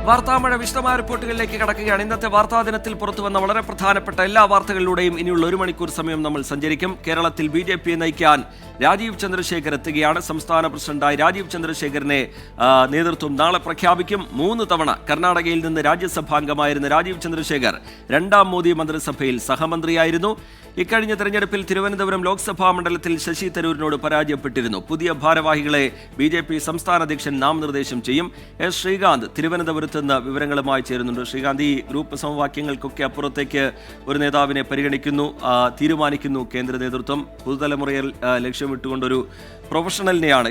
വാർത്താമഴ വിശദമായ റിപ്പോർട്ടുകളിലേക്ക് കടക്കുകയാണ്. ഇന്നത്തെ വാർത്താ ദിനത്തിൽ പുറത്തുവന്ന വളരെ പ്രധാനപ്പെട്ട എല്ലാ വാർത്തകളിലൂടെയും ഇനിയുള്ള 1 മണിക്കൂർ സമയം നമ്മൾ സഞ്ചരിക്കും. കേരളത്തിൽ BJP നയിക്കാൻ രാജീവ് ചന്ദ്രശേഖർ എത്തുകയാണ്. സംസ്ഥാന പ്രസിഡന്റായി രാജീവ് ചന്ദ്രശേഖറിനെ നേതൃത്വം നാളെ പ്രഖ്യാപിക്കും. 3 തവണ കർണാടകയിൽ നിന്ന് രാജ്യസഭാംഗമായിരുന്ന രാജീവ് ചന്ദ്രശേഖർ 2ാം മോദി മന്ത്രിസഭയിൽ സഹമന്ത്രിയായിരുന്നു. ഇക്കഴിഞ്ഞ തെരഞ്ഞെടുപ്പിൽ തിരുവനന്തപുരം ലോക്സഭാ മണ്ഡലത്തിൽ ശശി തരൂരിനോട് പരാജയപ്പെട്ടിരുന്നു. പുതിയ ഭാരവാഹികളെ BJP സംസ്ഥാന അധ്യക്ഷൻ നാമനിർദ്ദേശം ചെയ്യും. S. ശ്രീകാന്ത് തിരുവനന്തപുരത്ത് നിന്ന് വിവരങ്ങളുമായി ചേരുന്നുണ്ട്. ശ്രീകാന്ത്, ഈ ഗ്രൂപ്പ് സമവാക്യങ്ങൾക്കൊക്കെ അപ്പുറത്തേക്ക് ഒരു നേതാവിനെ തീരുമാനിക്കുന്നു കേന്ദ്ര നേതൃത്വം. പുതുതലമുറയിൽ ലക്ഷ്യമിട്ടുകൊണ്ടൊരു പ്രൊഫഷണലിനെയാണ്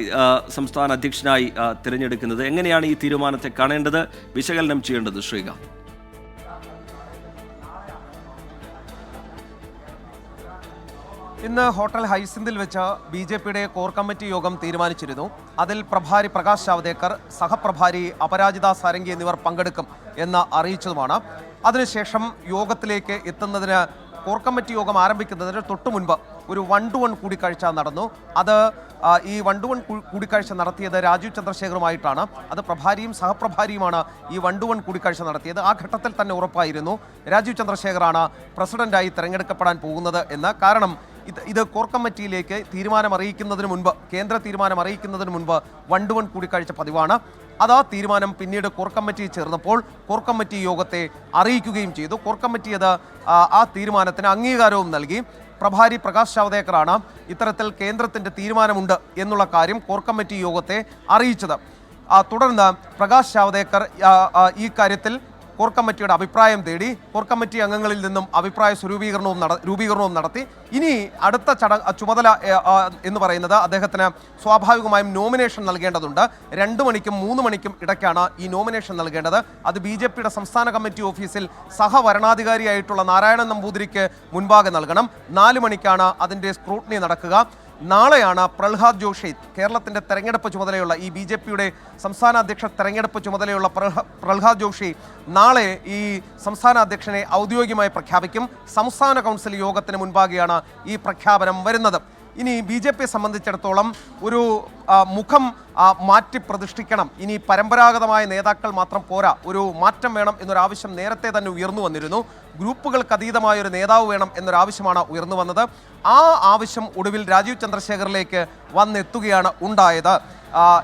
സംസ്ഥാന അധ്യക്ഷനായി തിരഞ്ഞെടുക്കുന്നത്. എങ്ങനെയാണ് ഈ തീരുമാനത്തെ കാണേണ്ടത്, വിശകലനം ചെയ്യേണ്ടത് ശ്രീകാന്ത്? ഇന്ന് ഹോട്ടൽ ഹൈസിന്തിൽ വെച്ച് BJPയുടെ കോർ കമ്മിറ്റി യോഗം തീരുമാനിച്ചിരുന്നു. അതിൽ പ്രഭാരി പ്രകാശ് ജാവ്ദേക്കർ, സഹപ്രഭാരി അപരാജിത സാരംഗി എന്നിവർ പങ്കെടുക്കും എന്ന് അറിയിച്ചതുമാണ്. അതിനുശേഷം യോഗത്തിലേക്ക് എത്തുന്നതിന് കോർ കമ്മിറ്റി യോഗം ആരംഭിക്കുന്നതിന് തൊട്ടു മുൻപ് ഒരു 1-to-1 കൂടിക്കാഴ്ച നടന്നു. ഈ 1-to-1 കൂടിക്കാഴ്ച നടത്തിയത് രാജീവ് ചന്ദ്രശേഖറുമായിട്ടാണ്. അത് പ്രഭാരിയും സഹപ്രഭാരിയുമാണ് ഈ 1-to-1 കൂടിക്കാഴ്ച നടത്തിയത്. ആ ഘട്ടത്തിൽ തന്നെ ഉറപ്പായിരുന്നു രാജീവ് ചന്ദ്രശേഖറാണ് പ്രസിഡന്റായി തിരഞ്ഞെടുക്കപ്പെടാൻ പോകുന്നത് എന്ന്. കാരണം ഇത് കോർ കമ്മിറ്റിയിലേക്ക് തീരുമാനം അറിയിക്കുന്നതിന് മുൻപ്, കേന്ദ്ര തീരുമാനം അറിയിക്കുന്നതിന് മുൻപ് 1-to-1 കൂടിക്കാഴ്ച പതിവാണ്. അത് ആ തീരുമാനം പിന്നീട് കോർ കമ്മിറ്റി ചേർന്നപ്പോൾ കോർ കമ്മിറ്റി യോഗത്തെ അറിയിക്കുകയും ചെയ്തു. കോർ കമ്മിറ്റി ആ തീരുമാനത്തിന് അംഗീകാരവും നൽകി. പ്രഭാരി പ്രകാശ് ജാവ്ദേക്കറാണ് ഇത്തരത്തിൽ കേന്ദ്രത്തിൻ്റെ തീരുമാനമുണ്ട് എന്നുള്ള കാര്യം കോർ കമ്മിറ്റി യോഗത്തെ അറിയിച്ചത്. തുടർന്ന് പ്രകാശ് ജാവ്ദേക്കർ ഈ കാര്യത്തിൽ കോർ കമ്മിറ്റിയുടെ അഭിപ്രായം തേടി. കോർ കമ്മിറ്റി അംഗങ്ങളിൽ നിന്നും അഭിപ്രായ രൂപീകരണവും നടത്തി. ഇനി അടുത്ത ചുമതല എന്ന് പറയുന്നത് അദ്ദേഹത്തിന് സ്വാഭാവികമായും നോമിനേഷൻ നൽകേണ്ടതുണ്ട്. 2 മണിക്കും 3 മണിക്കും ഇടയ്ക്കാണ് ഈ നോമിനേഷൻ നൽകേണ്ടത്. അത് BJPയുടെ സംസ്ഥാന കമ്മിറ്റി ഓഫീസിൽ സഹവരണാധികാരിയായിട്ടുള്ള നാരായണൻ നമ്പൂതിരിക്ക് മുൻപാകെ നൽകണം. 4 മണിക്കാണ് അതിൻ്റെ സ്ക്രൂട്ടിനി നടക്കുക. നാളെയാണ് പ്രഹ്ലാദ് ജോഷി, കേരളത്തിൻ്റെ തെരഞ്ഞെടുപ്പ് ചുമതലയുള്ള, ഈ BJPയുടെ സംസ്ഥാന അധ്യക്ഷ തെരഞ്ഞെടുപ്പ് ചുമതലയുള്ള പ്രഹ്ലാദ് ജോഷി നാളെ ഈ സംസ്ഥാന അധ്യക്ഷനെ ഔദ്യോഗികമായി പ്രഖ്യാപിക്കും. സംസ്ഥാന കൗൺസിൽ യോഗത്തിന് മുൻപാകെയാണ് ഈ പ്രഖ്യാപനം വരുന്നത്. ഇനി BJPയെ സംബന്ധിച്ചിടത്തോളം ഒരു മുഖം മാറ്റി പ്രതിഷ്ഠിക്കണം. ഇനി പരമ്പരാഗതമായ നേതാക്കൾ മാത്രം പോരാ, ഒരു മാറ്റം വേണം എന്നൊരാവശ്യം നേരത്തെ തന്നെ ഉയർന്നു വന്നിരുന്നു. ഗ്രൂപ്പുകൾക്ക് അതീതമായ ഒരു നേതാവ് വേണം എന്നൊരാവശ്യമാണ് ഉയർന്നു വന്നത്. ആ ആവശ്യം ഒടുവിൽ രാജീവ് ചന്ദ്രശേഖറിലേക്ക് വന്നെത്തുകയാണ് ഉണ്ടായത്.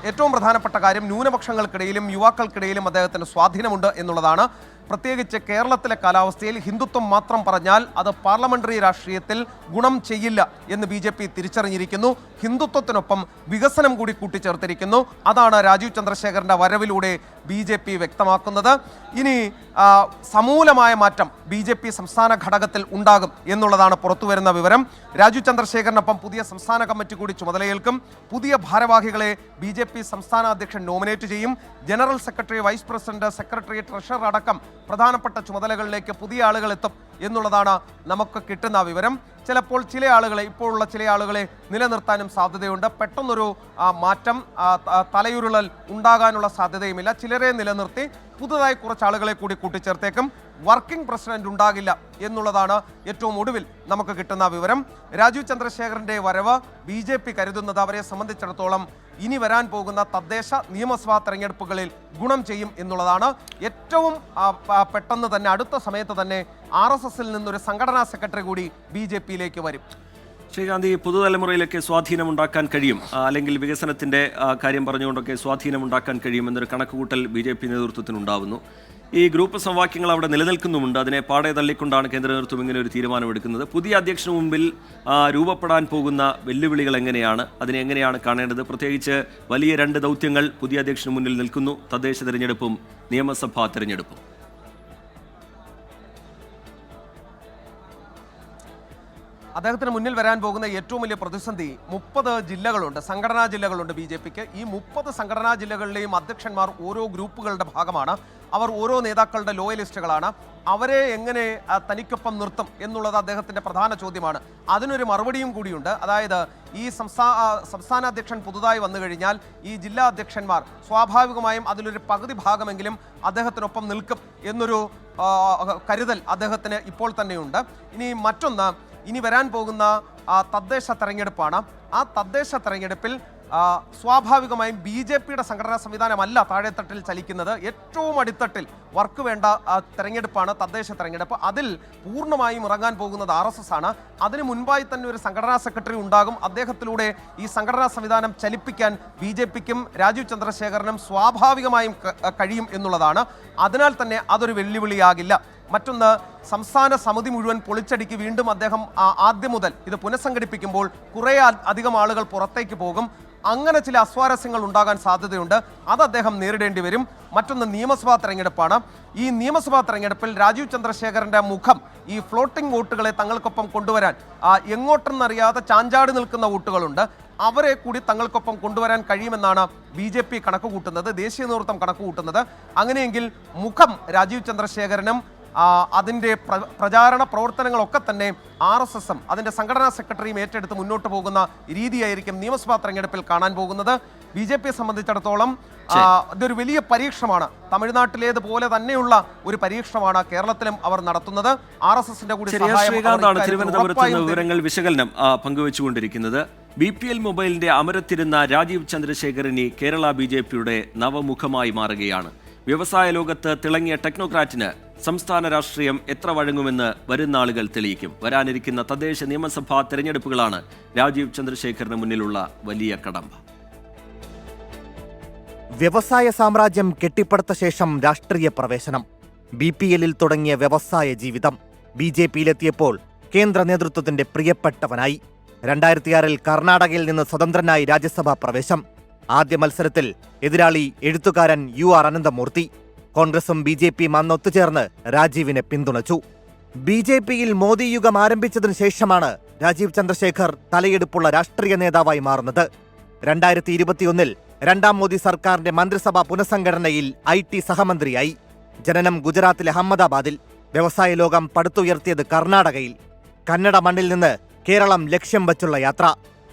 ഏറ്റവും പ്രധാനപ്പെട്ട കാര്യം, ന്യൂനപക്ഷങ്ങൾക്കിടയിലും യുവാക്കൾക്കിടയിലും അദ്ദേഹത്തിന് സ്വാധീനമുണ്ട് എന്നുള്ളതാണ്. പ്രത്യേകിച്ച് കേരളത്തിലെ കാലാവസ്ഥയിൽ ഹിന്ദുത്വം മാത്രം പറഞ്ഞാൽ അത് പാർലമെന്ററി രാഷ്ട്രീയത്തിൽ ഗുണം ചെയ്യില്ല എന്ന് BJP തിരിച്ചറിഞ്ഞിരിക്കുന്നു. ഹിന്ദുത്വത്തിനൊപ്പം വികസനം കൂടി കൂട്ടിച്ചേർത്തിരിക്കുന്നു. അതാണ് രാജീവ് ചന്ദ്രശേഖറിൻ്റെ വരവിലൂടെ BJP വ്യക്തമാക്കുന്നത്. ഇനി സമൂലമായ മാറ്റം BJP സംസ്ഥാന ഘടകത്തിൽ ഉണ്ടാകും എന്നുള്ളതാണ് പുറത്തുവരുന്ന വിവരം. രാജീവ് ചന്ദ്രശേഖറിനൊപ്പം പുതിയ സംസ്ഥാന കമ്മിറ്റി കൂടി ചുമതലയേൽക്കും. പുതിയ ഭാരവാഹികളെ BJP സംസ്ഥാന അധ്യക്ഷൻ നോമിനേറ്റ് ചെയ്യും. General secretary, vice president, secretary, treasurer അടക്കം പ്രധാനപ്പെട്ട ചുമതലകളിലേക്ക് പുതിയ ആളുകൾ എത്തും എന്നുള്ളതാണ് നമുക്ക് കിട്ടുന്ന വിവരം. ചിലപ്പോൾ ഇപ്പോഴുള്ള ചില ആളുകളെ നിലനിർത്താനും സാധ്യതയുണ്ട്. പെട്ടെന്നൊരു മാറ്റം, തലയുരുളൽ ഉണ്ടാകാനുള്ള സാധ്യതയുമില്ല. ചിലരെ നിലനിർത്തി പുതുതായി കുറച്ച് ആളുകളെ കൂടി കൂട്ടിച്ചേർത്തേക്കും. വർക്കിംഗ് പ്രസിഡന്റ് ഉണ്ടാകില്ല എന്നുള്ളതാണ് ഏറ്റവും ഒടുവിൽ നമുക്ക് കിട്ടുന്ന വിവരം. രാജീവ് ചന്ദ്രശേഖറിൻ്റെ വരവ് BJP കരുതുന്നത് അവരെ സംബന്ധിച്ചിടത്തോളം ഇനി വരാൻ പോകുന്ന തദ്ദേശ നിയമസഭാ തെരഞ്ഞെടുപ്പുകളിൽ ഗുണം ചെയ്യും എന്നുള്ളതാണ്. ഏറ്റവും പെട്ടെന്ന് തന്നെ, അടുത്ത സമയത്ത് തന്നെ RSSൽ നിന്നൊരു സംഘടനാ സെക്രട്ടറി കൂടി BJPയിലേക്ക് വരും. ശ്രീകാന്ത്, ഈ പുതുതലമുറയിലൊക്കെ സ്വാധീനമുണ്ടാക്കാൻ കഴിയും, അല്ലെങ്കിൽ വികസനത്തിൻ്റെ കാര്യം പറഞ്ഞുകൊണ്ടൊക്കെ സ്വാധീനമുണ്ടാക്കാൻ കഴിയുമെന്നൊരു കണക്കുകൂട്ടൽ BJP നേതൃത്വത്തിനുണ്ടാവുന്നു. ഈ ഗ്രൂപ്പ് സമവാക്യങ്ങൾ അവിടെ നിലനിൽക്കുന്നുമുണ്ട്. അതിനെ പാടെ തള്ളിക്കൊണ്ടാണ് കേന്ദ്ര നേതൃത്വം ഇങ്ങനെ ഒരു തീരുമാനമെടുക്കുന്നത്. പുതിയ അധ്യക്ഷന് മുമ്പിൽ രൂപപ്പെടാൻ പോകുന്ന വെല്ലുവിളികൾ എങ്ങനെയാണ്, അതിനെ എങ്ങനെയാണ് കാണേണ്ടത്? പ്രത്യേകിച്ച് വലിയ 2 ദൗത്യങ്ങൾ പുതിയ അധ്യക്ഷന് മുന്നിൽ നിൽക്കുന്നു: തദ്ദേശ തെരഞ്ഞെടുപ്പും നിയമസഭാ തെരഞ്ഞെടുപ്പും. അദ്ദേഹത്തിന് മുന്നിൽ വരാൻ പോകുന്ന ഏറ്റവും വലിയ പ്രതിസന്ധി 30 ജില്ലകളുണ്ട്, സംഘടനാ ജില്ലകളുണ്ട് BJPക്ക്. ഈ 30 സംഘടനാ ജില്ലകളിലെയും അധ്യക്ഷന്മാർ ഓരോ ഗ്രൂപ്പുകളുടെ ഭാഗമാണ്. അവർ ഓരോ നേതാക്കളുടെ ലോയലിസ്റ്റുകളാണ്. അവരെ എങ്ങനെ തനിക്കൊപ്പം നിർത്തും എന്നുള്ളത് അദ്ദേഹത്തിൻ്റെ പ്രധാന ചോദ്യമാണ്. അതിനൊരു മറുപടിയും കൂടിയുണ്ട്. അതായത് ഈ സംസ്ഥാന അധ്യക്ഷൻ പുതുതായി വന്നു കഴിഞ്ഞാൽ ഈ ജില്ലാ അധ്യക്ഷന്മാർ സ്വാഭാവികമായും അതിലൊരു പകുതി ഭാഗമെങ്കിലും അദ്ദേഹത്തിനൊപ്പം നിൽക്കും എന്നൊരു കരുതൽ അദ്ദേഹത്തിന് ഇപ്പോൾ തന്നെയുണ്ട്. ഇനി മറ്റൊന്ന്, ഇനി വരാൻ പോകുന്ന തദ്ദേശ തെരഞ്ഞെടുപ്പാണ്. ആ തദ്ദേശ തെരഞ്ഞെടുപ്പിൽ സ്വാഭാവികമായും BJPയുടെ സംഘടനാ സംവിധാനമല്ല താഴെത്തട്ടിൽ ചലിക്കുന്നത്. ഏറ്റവും അടിത്തട്ടിൽ വർക്ക് വേണ്ട തെരഞ്ഞെടുപ്പാണ് തദ്ദേശ തെരഞ്ഞെടുപ്പ്. അതിൽ പൂർണ്ണമായും ഇറങ്ങാൻ പോകുന്നത് RSS ആണ്. അതിന് മുൻപായി തന്നെ ഒരു സംഘടനാ സെക്രട്ടറി ഉണ്ടാകും. അദ്ദേഹത്തിലൂടെ ഈ സംഘടനാ സംവിധാനം ചലിപ്പിക്കാൻ BJPക്കും രാജീവ് ചന്ദ്രശേഖരനും സ്വാഭാവികമായും കഴിയും എന്നുള്ളതാണ്. അതിനാൽ തന്നെ അതൊരു വെല്ലുവിളിയാകില്ല. മറ്റൊന്ന്, സംസ്ഥാന സമിതി മുഴുവൻ പൊളിച്ചടുക്കി വീണ്ടും അദ്ദേഹം ആദ്യം മുതൽ ഇത് പുനഃസംഘടിപ്പിക്കുമ്പോൾ കുറേ അധികം ആളുകൾ പുറത്തേക്ക് പോകും. അങ്ങനെ ചില അസ്വാരസ്യങ്ങൾ ഉണ്ടാകാൻ സാധ്യതയുണ്ട്. അത് അദ്ദേഹം നേരിടേണ്ടി വരും. മറ്റൊന്ന്, നിയമസഭാ തെരഞ്ഞെടുപ്പാണ്. ഈ നിയമസഭാ തെരഞ്ഞെടുപ്പിൽ രാജീവ് ചന്ദ്രശേഖരന്റെ മുഖം ഈ ഫ്ലോട്ടിംഗ് വോട്ടുകളെ തങ്ങൾക്കൊപ്പം കൊണ്ടുവരാൻ എങ്ങോട്ടെന്നറിയാതെ ചാഞ്ചാടി നിൽക്കുന്ന വോട്ടുകളുണ്ട്. അവരെ കൂടി തങ്ങൾക്കൊപ്പം കൊണ്ടുവരാൻ കഴിയുമെന്നാണ് BJP കണക്ക് കൂട്ടുന്നത്, ദേശീയ നേതൃത്വം കണക്ക് കൂട്ടുന്നത്. അങ്ങനെയെങ്കിൽ മുഖം രാജീവ് ചന്ദ്രശേഖരനും അതിൻ്റെ പ്രചാരണ പ്രവർത്തനങ്ങളൊക്കെ തന്നെ RSSും അതിൻ്റെ സംഘടനാ സെക്രട്ടറിയും ഏറ്റെടുത്ത് മുന്നോട്ട് പോകുന്ന രീതിയായിരിക്കും നിയമസഭാ തെരഞ്ഞെടുപ്പിൽ കാണാൻ പോകുന്നത്. BJPയെ സംബന്ധിച്ചിടത്തോളം ഇതൊരു വലിയ പരീക്ഷണമാണ്. തമിഴ്നാട്ടിലേതുപോലെ തന്നെയുള്ള ഒരു പരീക്ഷണമാണ് കേരളത്തിലും അവർ നടത്തുന്നത്. RSSന്റെ കൂടി ശ്രീകാന്താണ് തിരുവനന്തപുരത്ത് നിന്ന് വിവരങ്ങൾ വിശകലനം പങ്കുവച്ചുകൊണ്ടിരിക്കുന്നത്. BPL മൊബൈലിന്റെ അമരത്തിരുന്ന രാജീവ് ചന്ദ്രശേഖരനി കേരള BJPയുടെ നവമുഖമായി മാറുകയാണ്. വ്യവസായ ലോകത്ത് തിളങ്ങിയ ടെക്നോക്രാറ്റിന് സംസ്ഥാന രാഷ്ട്രീയം എത്ര വഴങ്ങുമെന്ന് വരുന്ന ആളുകൾ തെളിയിക്കും. വരാനിരിക്കുന്ന തദ്ദേശ നിയമസഭാ തെരഞ്ഞെടുപ്പുകളാണ് രാജീവ് ചന്ദ്രശേഖരന് മുന്നിലുള്ള വലിയ കടമ്പ. വ്യവസായ സാമ്രാജ്യം കെട്ടിപ്പടുത്ത ശേഷം രാഷ്ട്രീയ പ്രവേശനം. BPLൽ തുടങ്ങിയ വ്യവസായ ജീവിതം BJPയിലെത്തിയപ്പോൾ കേന്ദ്ര നേതൃത്വത്തിന്റെ പ്രിയപ്പെട്ടവനായി. 2006 കർണാടകയിൽ നിന്ന് സ്വതന്ത്രനായി രാജ്യസഭാ പ്രവേശം. ആദ്യ മത്സരത്തിൽ എതിരാളി എഴുത്തുകാരൻ UR അനന്തമൂർത്തി. കോൺഗ്രസും BJPയും അന്ന് ഒത്തുചേർന്ന് രാജീവിനെ പിന്തുണച്ചു. BJPയിൽ മോദി യുഗം ആരംഭിച്ചതിനു ശേഷമാണ് രാജീവ് ചന്ദ്രശേഖർ തലയെടുപ്പുള്ള രാഷ്ട്രീയ നേതാവായി മാറുന്നത്. 2021 രണ്ടാം മോദി സർക്കാരിന്റെ മന്ത്രിസഭാ പുനഃസംഘടനയിൽ IT സഹമന്ത്രിയായി. ജനനം ഗുജറാത്തിലെ അഹമ്മദാബാദിൽ. വ്യവസായ ലോകം പടുത്തുയർത്തിയത് കർണാടകയിൽ. കന്നഡ മണ്ണിൽ നിന്ന് കേരളം ലക്ഷ്യം വച്ചുള്ള യാത്ര.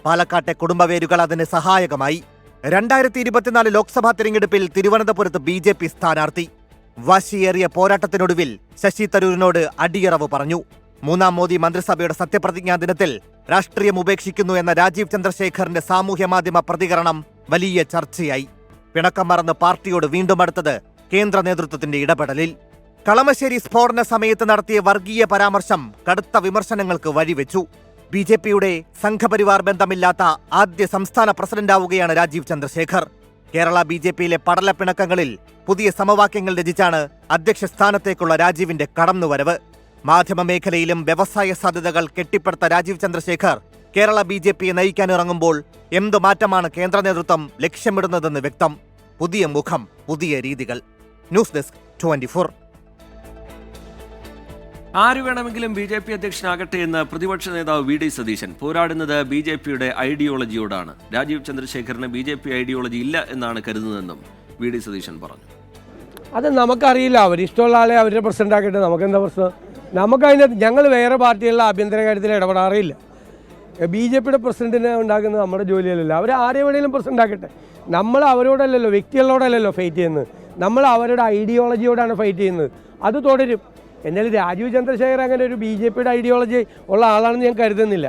പാലക്കാട്ടെ കുടുംബവേരുകൾ അതിന് സഹായകമായി. 2024 ലോക്സഭാ തിരഞ്ഞെടുപ്പിൽ തിരുവനന്തപുരത്ത് BJP സ്ഥാനാർത്ഥി. വാശിയേറിയ പോരാട്ടത്തിനൊടുവിൽ ശശി തരൂരിനോട് അടിയറവ് പറഞ്ഞു. മൂന്നാം മോദി മന്ത്രിസഭയുടെ സത്യപ്രതിജ്ഞാ ദിനത്തിൽ രാഷ്ട്രീയം ഉപേക്ഷിക്കുന്നു എന്ന രാജീവ് ചന്ദ്രശേഖറിന്റെ സാമൂഹ്യ മാധ്യമ പ്രതികരണം വലിയ ചർച്ചയായി. പിണക്കം മറന്ന് പാർട്ടിയോട് വീണ്ടും അടുത്തത് കേന്ദ്ര നേതൃത്വത്തിന്റെ ഇടപെടലിൽ. കളമശ്ശേരി സ്ഫോടന സമയത്ത് നടത്തിയ വർഗീയ പരാമർശം കടുത്ത വിമർശനങ്ങൾക്ക് വഴിവെച്ചു. BJPയുടെ സംഘപരിവാർ ബന്ധമില്ലാത്ത ആദ്യ സംസ്ഥാന പ്രസിഡന്റാവുകയാണ് രാജീവ് ചന്ദ്രശേഖർ. കേരള BJPയിലെ പടലപ്പിണക്കങ്ങളിൽ പുതിയ സമവാക്യങ്ങൾ രചിച്ചാണ് അധ്യക്ഷ സ്ഥാനത്തേക്കുള്ള രാജീവിന്റെ കടന്നുവരവ്. മാധ്യമ മേഖലയിലും വ്യവസായ സാധ്യതകൾ കെട്ടിപ്പടുത്ത രാജീവ് ചന്ദ്രശേഖർ കേരള BJPയെ നയിക്കാനിറങ്ങുമ്പോൾ എന്തു മാറ്റമാണ് കേന്ദ്ര നേതൃത്വം ലക്ഷ്യമിടുന്നതെന്ന് വ്യക്തം. പുതിയ മുഖം, പുതിയ രീതികൾ. News desk 24. ആര് വേണമെങ്കിലും BJP അധ്യക്ഷനാകട്ടെ എന്ന് പ്രതിപക്ഷ നേതാവ് VD സതീശൻ. പോരാടുന്നത് BJPയുടെ ഐഡിയോളജിയോടാണ്. രാജീവ് ചന്ദ്രശേഖറിന് BJP ഐഡിയോളജി ഇല്ല എന്നാണ് കരുതുന്നതെന്നും VD സതീശൻ പറഞ്ഞു. അത് നമുക്കറിയില്ല. അവരിഷ്ടമുള്ള ആളെ അവരുടെ പ്രസിഡന്റ് ആക്കട്ടെ, നമുക്കെന്താ പ്രശ്നം? നമുക്കതിന് ഞങ്ങൾ വേറെ പാർട്ടികളുടെ ആഭ്യന്തര കാര്യത്തിൽ ഇടപെടാറില്ല. BJPയുടെ പ്രസിഡന്റിനെ ഉണ്ടാക്കുന്നത് നമ്മുടെ ജോലിയല്ലല്ലോ. അവർ ആരെ വേണമെങ്കിലും പ്രസിഡന്റ് ആക്കട്ടെ. നമ്മൾ അവരോടല്ലല്ലോ, വ്യക്തികളോടല്ലല്ലോ ഫൈറ്റ് ചെയ്യുന്നത്. നമ്മൾ അവരുടെ ഐഡിയോളജിയോടാണ് ഫൈറ്റ് ചെയ്യുന്നത്. അത് തുടരും. എന്നാലും രാജീവ് ചന്ദ്രശേഖർ അങ്ങനെ ഒരു BJPയുടെ ഐഡിയോളജി ഉള്ള ആളാണെന്ന് ഞാൻ കരുതുന്നില്ല.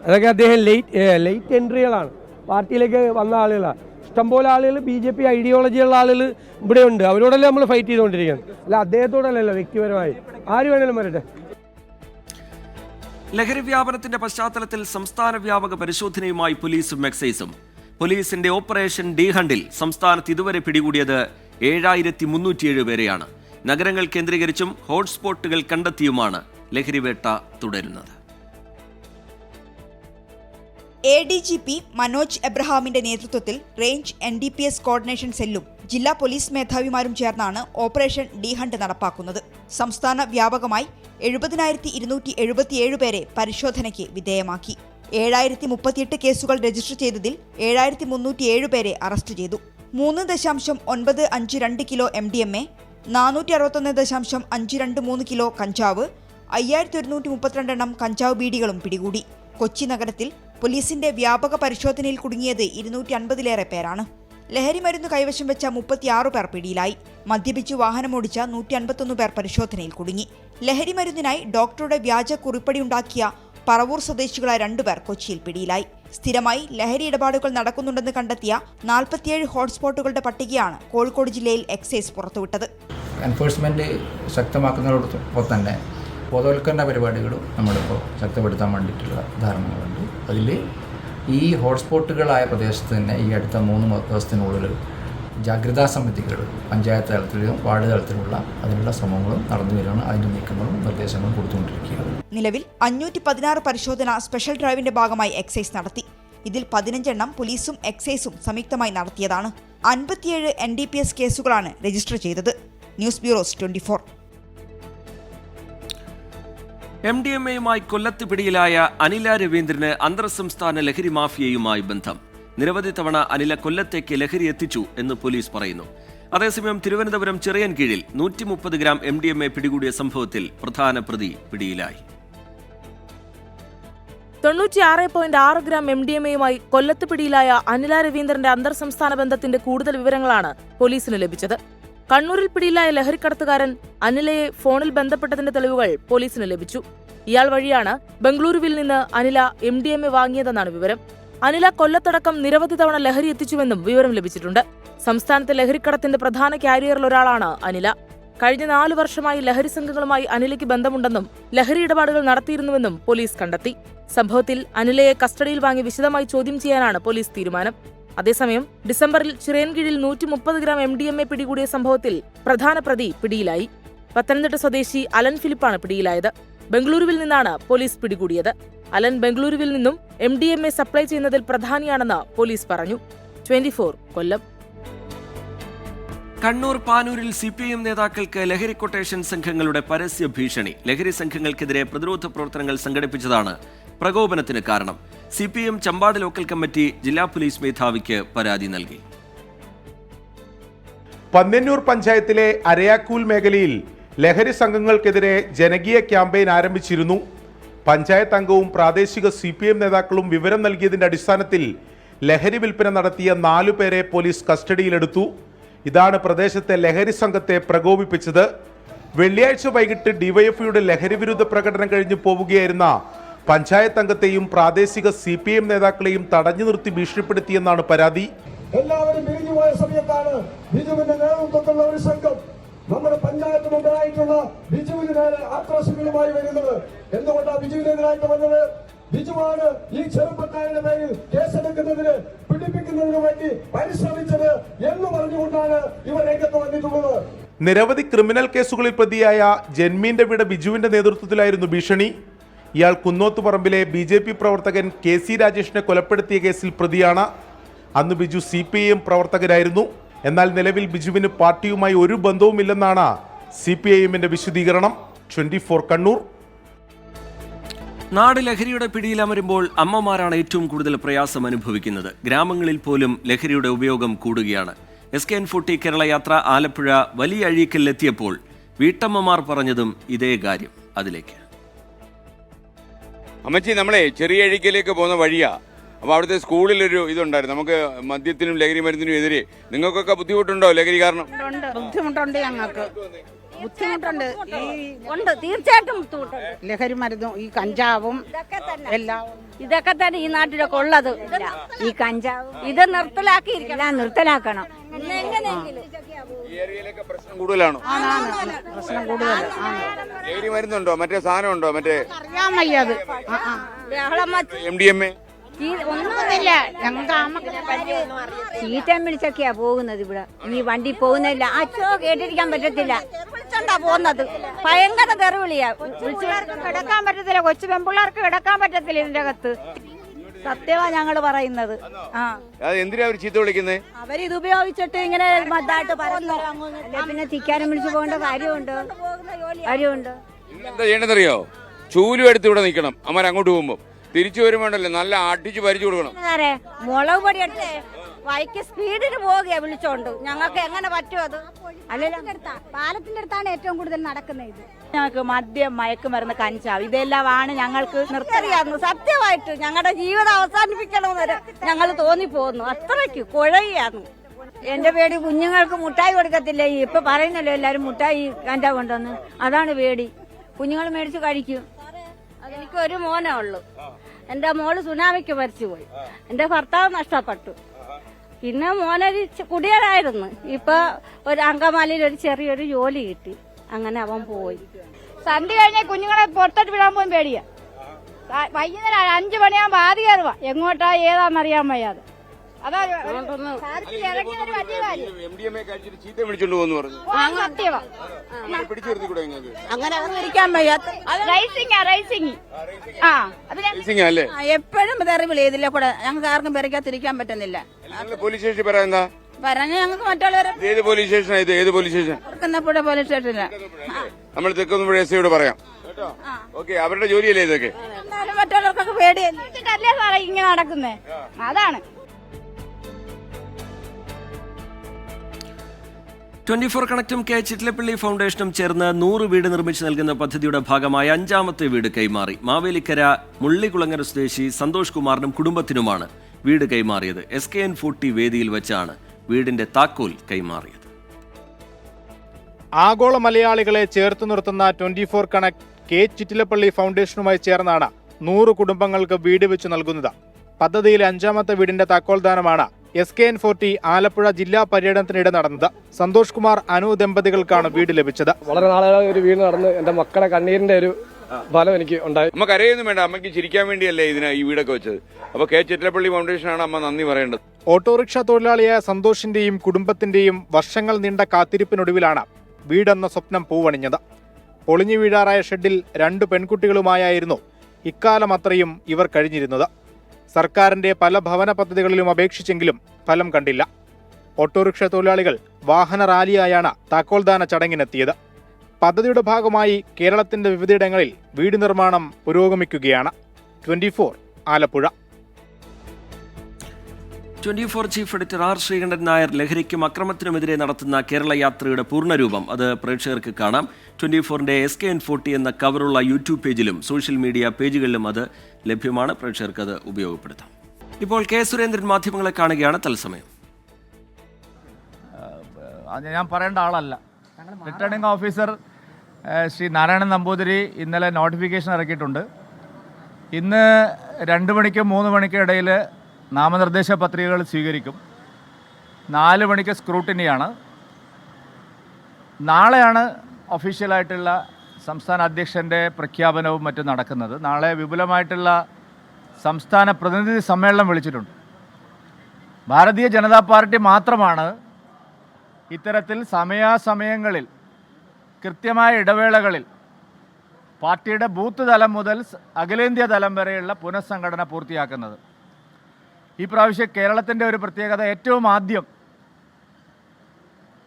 അതൊക്കെ അദ്ദേഹം ലേറ്റ് എൻട്രികളാണ്. പാർട്ടിയിലേക്ക് വന്ന ആളുകളാണ്. ഇഷ്ടംപോലെ ആളുകൾ BJP ഐഡിയോളജിയുള്ള ആളുകൾ ഇവിടെ ഉണ്ട്. അവരോടല്ലേ നമ്മൾ ഫൈറ്റ് ചെയ്തുകൊണ്ടിരിക്കുന്നത്. അല്ല അദ്ദേഹത്തോടല്ലല്ലോ വ്യക്തിപരമായി. ആര് വേണമെങ്കിലും വരട്ടെ. ലഹരി വ്യാപനത്തിന്റെ പശ്ചാത്തലത്തിൽ സംസ്ഥാന വ്യാപക പരിശോധനയുമായി പോലീസും എക്സൈസും. പോലീസിന്റെ ഓപ്പറേഷൻ ഡി ഹണ്ടിൽ സംസ്ഥാനത്ത് ഇതുവരെ പിടികൂടിയത് 7307 പേരെയാണ്. നഗരങ്ങൾ കേന്ദ്രീകരിച്ചും ഹോട്ട്സ്പോട്ടുകൾ കണ്ടെത്തിയുമാണ് ലഹരിവേട്ട തുടരുന്നത്. ADGP മനോജ് എബ്രഹാമിന്റെ നേതൃത്വത്തിൽ റേഞ്ച് NDPS കോർഡിനേഷൻ സെല്ലും ജില്ലാ പോലീസ് മേധാവിമാരും ചേർന്നാണ് ഓപ്പറേഷൻ ഡി ഹണ്ട് നടപ്പാക്കുന്നത്. സംസ്ഥാന വ്യാപകമായി 70,277 പേരെ പരിശോധനയ്ക്ക് വിധേയമാക്കി. 7038 കേസുകൾ രജിസ്റ്റർ ചെയ്തതിൽ 7307 പേരെ അറസ്റ്റ് ചെയ്തു. 3.952 കിലോ MDMA, 461.523 കിലോ കഞ്ചാവ്, 5132 എണ്ണം കഞ്ചാവ് ബീഡികളും പിടികൂടി. കൊച്ചി നഗരത്തിൽ പോലീസിന്റെ വ്യാപക പരിശോധനയിൽ കുടുങ്ങിയത് 250-ലേറെ പേരാണ്. ലഹരി മരുന്ന് കൈവശം വെച്ച 36 പേർ പിടിയിലായി. മദ്യപിച്ച് വാഹനമോടിച്ച 151 പേർ പരിശോധനയിൽ കുടുങ്ങി. ലഹരി മരുന്നിനായി ഡോക്ടറുടെ വ്യാജ കുറിപ്പടി ഉണ്ടാക്കിയ പറവൂർ സ്വദേശികളായ 2 പേർ കൊച്ചിയിൽ പിടിയിലായി. സ്ഥിരമായി ലഹരി ഇടപാടുകൾ നടക്കുന്നുണ്ടെന്ന് കണ്ടെത്തിയ 47 ഹോട്ട്സ്പോട്ടുകളുടെ പട്ടികയാണ് കോഴിക്കോട് ജില്ലയിൽ എക്സൈസ് പുറത്തുവിട്ടത്. എൻഫോഴ്സ്മെന്റ് ശക്തമാക്കുന്നതോടൊപ്പം തന്നെ ബോധവൽക്കരണ പരിപാടികളും നമ്മളിപ്പോൾ ശക്തിപ്പെടുത്താൻ വേണ്ടിയിട്ടുള്ള ധാരണകളുണ്ട്. അതിൽ ഈ ഹോട്ട്സ്പോട്ടുകളായ പ്രദേശത്ത് തന്നെ ഈ അടുത്ത 3 ദിവസത്തിനുള്ളിൽ ജാഗ്രതാ സമിതികൾ പഞ്ചായത്ത് തലത്തിലും വാർഡ് തലത്തിലുള്ള അതിനുള്ള ശ്രമങ്ങളും നടന്നു വരികയാണ്. അതിൻ്റെ നീക്കങ്ങളും നിർദ്ദേശങ്ങളും കൊടുത്തുകൊണ്ടിരിക്കുകയാണ്. നിലവിൽ 516 പരിശോധന സ്പെഷ്യൽ ഡ്രൈവിന്റെ ഭാഗമായി എക്സൈസ് നടത്തി. ഇതിൽ 15 എണ്ണം പോലീസും എക്സൈസും സംയുക്തമായി നടത്തിയതാണ്. 57 NDPS കേസുകളാണ് രജിസ്റ്റർ ചെയ്തത്. News bureau 24. MDMA-യുമായി കൊല്ലത്ത് പിടിയിലായ അനില രവീന്ദ്രന് അന്തർ സംസ്ഥാന ലഹരി മാഫിയയുമായി ബന്ധം. നിരവധി തവണ അനില കൊല്ലത്തേക്ക് ലഹരി എത്തിച്ചു എന്ന് പോലീസ് പറയുന്നു. അതേസമയം തിരുവനന്തപുരം ചിറയൻകീഴിൽ 130 ഗ്രാം MDMA പിടികൂടിയ സംഭവത്തിൽ പ്രധാന പ്രതി പിടിയിലായി. 96.6 ഗ്രാം MDMA-യുമായി കൊല്ലത്ത് പിടിയിലായ അനില രവീന്ദ്രന്റെ അന്തർ സംസ്ഥാന ബന്ധത്തിന്റെ കൂടുതൽ വിവരങ്ങളാണ് പോലീസിന് ലഭിച്ചത്. കണ്ണൂരിൽ പിടിയിലായ ലഹരിക്കടത്തുകാരൻ അനിലയെ ഫോണിൽ ബന്ധപ്പെട്ടതിന്റെ തെളിവുകൾ പോലീസിന് ലഭിച്ചു. ഇയാൾ വഴിയാണ് ബംഗളൂരുവിൽ നിന്ന് അനില MDMA വാങ്ങിയതെന്നാണ് വിവരം. അനില കൊല്ലത്തടക്കം നിരവധി തവണ ലഹരി എത്തിച്ചുവെന്നും വിവരം ലഭിച്ചിട്ടുണ്ട്. സംസ്ഥാനത്തെ ലഹരിക്കടത്തിന്റെ പ്രധാന ക്യാരിയറിലൊരാളാണ് അനില. കഴിഞ്ഞ 4 വർഷമായി ലഹരി സംഘങ്ങളുമായി അനിലയ്ക്ക് ബന്ധമുണ്ടെന്നും ലഹരി ഇടപാടുകൾ നടത്തിയിരുന്നുവെന്നും പോലീസ് കണ്ടെത്തി. സംഭവത്തിൽ അനിലയെ കസ്റ്റഡിയിൽ വാങ്ങി വിശദമായി ചോദ്യം ചെയ്യാനാണ് പോലീസ് തീരുമാനം. അതേസമയം ഡിസംബറിൽ ചിറയൻകീഴിൽ 130 ഗ്രാം MDMA പിടികൂടിയ സംഭവത്തിൽ പ്രധാന പ്രതി പിടിയിലായി. പത്തനംതിട്ട സ്വദേശി അലൻ ഫിലിപ്പാണ് പിടിയിലായത്. ബംഗളൂരുവിൽ നിന്നാണ് പോലീസ് പിടികൂടിയത്. അലൻ ബംഗളൂരുവിൽ നിന്നും MDMA സപ്ലൈ ചെയ്യുന്നതിൽ പ്രധാനിയാണെന്ന് പോലീസ് പറഞ്ഞു. 24 കൊല്ലം. കണ്ണൂർ പാനൂരിൽ CPIM നേതാക്കൾക്ക് ലഹരി കൊട്ടേഷൻ സംഘങ്ങളുടെ പരസ്യ ഭീഷണി. ലഹരി സംഘങ്ങൾക്കെതിരെ പ്രതിരോധ പ്രവർത്തനങ്ങൾ സംഘടിപ്പിച്ചതാണ് പ്രകോപനത്തിന് കാരണം. CPIM ചമ്പാട് ലോക്കൽ കമ്മിറ്റി ജില്ലാ പോലീസ് മേധാവിക്ക് പരാതി നൽകി. പന്ന്യന്നൂർ പഞ്ചായത്തിലെ അരയാക്കൂൽ മേഖലയിൽ ലഹരി സംഘങ്ങൾക്കെതിരെ ജനകീയ ക്യാമ്പയിൻ ആരംഭിച്ചിരുന്നു. പഞ്ചായത്ത് അംഗവും പ്രാദേശിക CPIM നേതാക്കളും വിവരം നൽകിയതിന്റെ അടിസ്ഥാനത്തിൽ ലഹരി വിൽപ്പന നടത്തിയ 4 പേരെ പോലീസ് കസ്റ്റഡിയിലെടുത്തു. ഇതാണ് പ്രദേശത്തെ ലഹരി സംഘത്തെ പ്രകോപിപ്പിച്ചത്. വെള്ളിയാഴ്ച വൈകിട്ട് ഡിവൈഎഫ്ഐയുടെ ലഹരി വിരുദ്ധ പ്രകടനം കഴിഞ്ഞു പോവുകയായിരുന്ന പഞ്ചായത്ത് അംഗത്തെയും പ്രാദേശിക CPIM നേതാക്കളെയും തടഞ്ഞു നിർത്തി ഭീഷണിപ്പെടുത്തിയെന്നാണ് പരാതി. എല്ലാവരും പിരിഞ്ഞുപോയ സമയത്താണ് ബിജുവിന്റെ നേതൃത്വത്തിലുള്ള ഒരു സംഘം നമ്മുടെ പഞ്ചായത്ത് മെമ്പറായിട്ടുള്ള ബിജുവിന് നേരെ ആക്രോശങ്ങളുമായി വരുന്നത്. എന്തുകൊണ്ടാണ് ബിജുവിനെതിരായിട്ട് വന്നത്? ബിജുവാണ് ഈ ചെറുപ്പക്കാരുടെ പേരിൽ കേസെടുക്കുന്നതിന് പിടിപ്പിക്കുന്നതിന് വേണ്ടി പരിശ്രമിച്ചത് എന്ന് പറഞ്ഞുകൊണ്ടാണ് ഇവർ രംഗത്ത് വന്നിട്ടുള്ളത്. നിരവധി ക്രിമിനൽ കേസുകളിൽ പ്രതിയായ ജന്മീന്റെ വീട് ബിജുവിന്റെ നേതൃത്വത്തിലായിരുന്നു ഭീഷണി. ഇയാൾ കുന്നോത്തുപറമ്പിലെ BJP പ്രവർത്തകൻ KC രാജേഷിനെ കൊലപ്പെടുത്തിയ കേസിൽ പ്രതിയാണ്. അന്ന് ബിജു CPIM പ്രവർത്തകരായിരുന്നു. എന്നാൽ നിലവിൽ ബിജുവിന് പാർട്ടിയുമായി ഒരു ബന്ധവുമില്ലെന്നാണ് CPIMന്റെ വിശദീകരണം. 24 കണ്ണൂർ. നാട് ലഹരിയുടെ പിടിയിലമരുമ്പോൾ അമ്മമാരാണ് ഏറ്റവും കൂടുതൽ പ്രയാസം അനുഭവിക്കുന്നത്. ഗ്രാമങ്ങളിൽ പോലും ലഹരിയുടെ ഉപയോഗം കൂടുകയാണ്. SKN40 കേരള യാത്ര ആലപ്പുഴ വലിയ അഴീക്കലിലെത്തിയപ്പോൾ വീട്ടമ്മമാർ പറഞ്ഞതും ഇതേ കാര്യം. അതിലേക്ക് അമ്മച്ചി, നമ്മളെ ചെറിയ അഴീക്കലേക്ക് പോകുന്ന വഴിയാ. അപ്പോൾ അവിടുത്തെ സ്കൂളിലൊരു ഇതുണ്ടായിരുന്നു, നമുക്ക് മദ്യത്തിനും ലഹരി മരുന്നിനും എതിരെ. നിങ്ങൾക്കൊക്കെ ബുദ്ധിമുട്ടുണ്ടോ ലഹരി കാരണം? ബുദ്ധിമുട്ടുണ്ട്, ഞങ്ങൾക്ക് ബുദ്ധിമുട്ടുണ്ട്. ഉണ്ട്, തീർച്ചയായിട്ടും ബുദ്ധിമുട്ടുണ്ട്. ലഹരി മരുന്നും ഈ കഞ്ചാവും എല്ലാം ഇതൊക്കെ തന്നെ ഈ നാട്ടിലൊക്കെ ഉള്ളത്. ഈ കഞ്ചാവ് ഇത് നിർത്തലാക്കണം. പ്രശ്നം കൂടുതലാണോ? പ്രശ്നം കൂടുതൽ. ലഹരി മരുന്നുണ്ടോ, മറ്റേ സാധനം ഉണ്ടോ, മറ്റേ അറിയാൻ വയ്യത് MDMA ഒന്നുമില്ല. ഞങ്ങൾക്ക് ചീറ്റം വിളിച്ചൊക്കെയാ പോകുന്നത്. ഇവിടെ ഈ വണ്ടി പോകുന്നില്ല, അച്ചോ കേട്ടിരിക്കാൻ പറ്റത്തില്ല. പോകുന്നത് ഭയങ്കര തെറിവിളിയാ. കിടക്കാൻ പറ്റത്തില്ല, കൊച്ചു പെൺപിള്ളേർക്ക് കിടക്കാൻ പറ്റത്തില്ല ഇതിന്റെ അകത്ത്. സത്യമാ ഞങ്ങൾ പറയുന്നത്. എന്തിനാ അവർ ചീത്ത വിളിക്കുന്നത്? അവരിത് ഉപയോഗിച്ചിട്ട് ഇങ്ങനെ മതായിട്ട് പറയുന്നു. പിന്നെ തിക്കാനും വിളിച്ചു പോകേണ്ട കാര്യമുണ്ട്. എന്താ ചെയ്യണമെന്നറിയോ? ചൂലും എടുത്ത് ഇവിടെ നിൽക്കണം. അമ്മ അങ്ങോട്ട് പോകുമ്പോ തിരിച്ചു വരുമ്പോണ്ടല്ലോ നല്ല അടിച്ച് പരിച്ചു കൊടുക്കണം. മുളക് പൊടി എടുത്ത് വൈക്ക് സ്പീഡിന് പോവുകയാ വിളിച്ചോണ്ട്. ഞങ്ങൾക്ക് എങ്ങനെ പറ്റും അത്? അല്ലല്ലോ, പാലത്തിന്റെ അടുത്താണ് ഏറ്റവും കൂടുതൽ നടക്കുന്നത്. ഇത് ഞങ്ങൾക്ക് മദ്യം, മയക്കുമരുന്ന്, കഞ്ചാവ് ഇതെല്ലാമാണ് ഞങ്ങൾക്ക് നിർത്തറിയാവുന്നു. സത്യമായിട്ട് ഞങ്ങളുടെ ജീവിതം അവസാനിപ്പിക്കണമെന്ന് ഞങ്ങൾ തോന്നിപ്പോകുന്നു. അത്രയ്ക്ക് കുഴയാന്നു. എന്റെ പേടി കുഞ്ഞുങ്ങൾക്ക് മുട്ടായി കൊടുക്കത്തില്ല. ഇപ്പൊ പറയുന്നല്ലോ എല്ലാരും മുട്ടായി കഞ്ചാവ് കൊണ്ടുവന്ന്. അതാണ് പേടി. കുഞ്ഞുങ്ങൾ മേടിച്ച് കഴിക്കും. എനിക്കൊരു മോനേ ഉള്ളൂ. എന്റെ മോള് സുനാമിക്ക് മരിച്ചുപോയി. എന്റെ ഭർത്താവ് നഷ്ടപ്പെട്ടു. പിന്നെ മോനൊരു കുടിയനായിരുന്നു. ഇപ്പൊ ഒരു അങ്കമാലിയിൽ ഒരു ചെറിയൊരു ജോലി കിട്ടി. അങ്ങനെ അവൻ പോയി. സന്ധ്യ കഴിഞ്ഞാൽ കുഞ്ഞുങ്ങളെ പുറത്തോട്ട് വിടാൻ പോലും പേടിയാ. വൈകുന്നേരം 5 മണിയാകുമ്പോ ആദ്യം കയറുക. എങ്ങോട്ടാ ഏതാന്നറിയാൻ വയ്യാതെ. അതാ അങ്ങനെ ഇരിക്കാൻ വയ്യാത്ത എപ്പോഴും തെറിവിളി ഇതിലെ കൂടെ ഞങ്ങൾക്ക് ആർക്കും പെരക്കാതിരിക്കാൻ പറ്റുന്നില്ല. പോലീസ് സ്റ്റേഷൻ പറയാ പറഞ്ഞ ഞങ്ങൾക്ക് മറ്റുള്ളവരെ ഏത് പോലീസ് സ്റ്റേഷൻ ഏത് പോലീസ് സ്റ്റേഷൻ പോലീസ് സ്റ്റേഷനില്ല. നമ്മൾ തെക്കൊന്നും എസ് ഐയോട് പറയാം. ഓക്കെ, അവരുടെ ജോലിയല്ലേ ഇതൊക്കെ. മറ്റുള്ളവർക്കൊക്കെ പേടിയല്ലേ സാറേ ഇങ്ങനെ നടക്കുന്നേ. അതാണ് 24 കണക്റ്റും കെ ചിറ്റിലപ്പള്ളി ഫൗണ്ടേഷനും ചേർന്ന് 100 വീട് നിർമ്മിച്ചു നൽകുന്ന പദ്ധതിയുടെ ഭാഗമായ 5ാമത്തെ വീട് കൈമാറി. മാവേലിക്കര മുള്ളികുളങ്ങര സ്വദേശി സന്തോഷ് കുമാറിനും കുടുംബത്തിനുമാണ് വീട് കൈമാറിയത്. SKN40 വേദിയിൽ വെച്ചാണ് വീടിന്റെ താക്കോൽ കൈമാറിയത്. ആഗോള മലയാളികളെ ചേർത്ത് നിർത്തുന്ന 24 കണക്ട് കെ ചിറ്റിലപ്പള്ളി ഫൗണ്ടേഷനുമായി ചേർന്നാണ് 100 കുടുംബങ്ങൾക്ക് വീട് വെച്ച് നൽകുന്നത്. പദ്ധതിയിൽ 5ാമത്തെ വീടിന്റെ താക്കോൽദാനമാണ് SKN40 ആലപ്പുഴ ജില്ലാ പര്യടനത്തിനിടെ നടന്നത്. സന്തോഷ് കുമാർ അനു ദമ്പതികൾക്കാണ് വീട് ലഭിച്ചത്. വളരെ നാളായി ഒരു വീട് നടന്ന് എന്റെ മക്കളുടെ കണ്ണീരിന്റെ ഒരു ഫലം എനിക്ക് ഉണ്ടായി. നമുക്ക് അറിയൊന്നും വേണ്ട, അമ്മയ്ക്ക് ചിരിക്കാൻ വേണ്ടിയല്ലേ ഈ വീടൊക്കെ വെച്ചത്. അപ്പൊ കെ ചിറ്റിലപ്പള്ളി ഫൗണ്ടേഷനാണ് അമ്മ നന്ദി പറയേണ്ടത്. ഓട്ടോറിക്ഷ തൊഴിലാളിയായ സന്തോഷിന്റെയും കുടുംബത്തിന്റെയും വർഷങ്ങൾ നീണ്ട കാത്തിരിപ്പിനൊടുവിലാണ് വീടെന്ന സ്വപ്നം പൂവണിഞ്ഞത്. പൊളിഞ്ഞു വീഴാറായ ഷെഡിൽ 2 പെൺകുട്ടികളുമായായിരുന്നു ഇക്കാലം അത്രയും ഇവർ കഴിഞ്ഞിരുന്നത്. സർക്കാരിന്റെ പല ഭവന പദ്ധതികളിലും അപേക്ഷിച്ചെങ്കിലും ഫലം കണ്ടില്ല. ഓട്ടോറിക്ഷ തൊഴിലാളികൾ വാഹന റാലിയായാണ് താക്കോൽദാന ചടങ്ങിനെത്തിയത്. പദ്ധതിയുടെ ഭാഗമായി കേരളത്തിന്റെ വിവിധയിടങ്ങളിൽ വീട് നിർമ്മാണം പുരോഗമിക്കുകയാണ്. 24 Alappuzha. 24 chief editor R Sreekandan Nair ലഹരിക്കും അക്രമത്തിനുമെതിരെ നടത്തുന്ന കേരള യാത്രയുടെ പൂർണ്ണരൂപം അത് പ്രേക്ഷകർക്ക് കാണാം. 24ന്റെ SKN40 എന്ന കവറുള്ള യൂട്യൂബ് പേജിലും സോഷ്യൽ മീഡിയ പേജുകളിലും അത് ലഭ്യമാണ്. പ്രേക്ഷകർക്ക് അത് ഉപയോഗപ്പെടുത്താം. ഇപ്പോൾ കെ സുരേന്ദ്രൻ മാധ്യമങ്ങളെ കാണുകയാണ് തത്സമയം. ഞാൻ പറയേണ്ട ആളല്ല. റിട്ടേണിംഗ് ഓഫീസർ ശ്രീ നാരായണൻ നമ്പൂതിരി ഇന്നലെ നോട്ടിഫിക്കേഷൻ ഇറക്കിയിട്ടുണ്ട്. ഇന്ന് 2 മണിക്കും 3 മണിക്കും ഇടയിൽ നാമനിർദ്ദേശ പത്രികകൾ സ്വീകരിക്കും. 4 മണിക്ക് സ്ക്രൂട്ടിനിയാണ്. നാളെയാണ് ഒഫീഷ്യലായിട്ടുള്ള സംസ്ഥാന അധ്യക്ഷൻ്റെ പ്രഖ്യാപനവും മറ്റും നടക്കുന്നത്. നാളെ വിപുലമായിട്ടുള്ള സംസ്ഥാന പ്രതിനിധി സമ്മേളനം വിളിച്ചിട്ടുണ്ട്. ഭാരതീയ ജനതാ പാർട്ടി മാത്രമാണ് ഇത്തരത്തിൽ സമയാസമയങ്ങളിൽ കൃത്യമായ ഇടവേളകളിൽ പാർട്ടിയുടെ ബൂത്ത് തലം മുതൽ അഖിലേന്ത്യാ തലം വരെയുള്ള പുനഃസംഘടന പൂർത്തിയാക്കുന്നത്. ഈ പ്രാവശ്യം കേരളത്തിൻ്റെ ഒരു പ്രത്യേകത ഏറ്റവും ആദ്യം,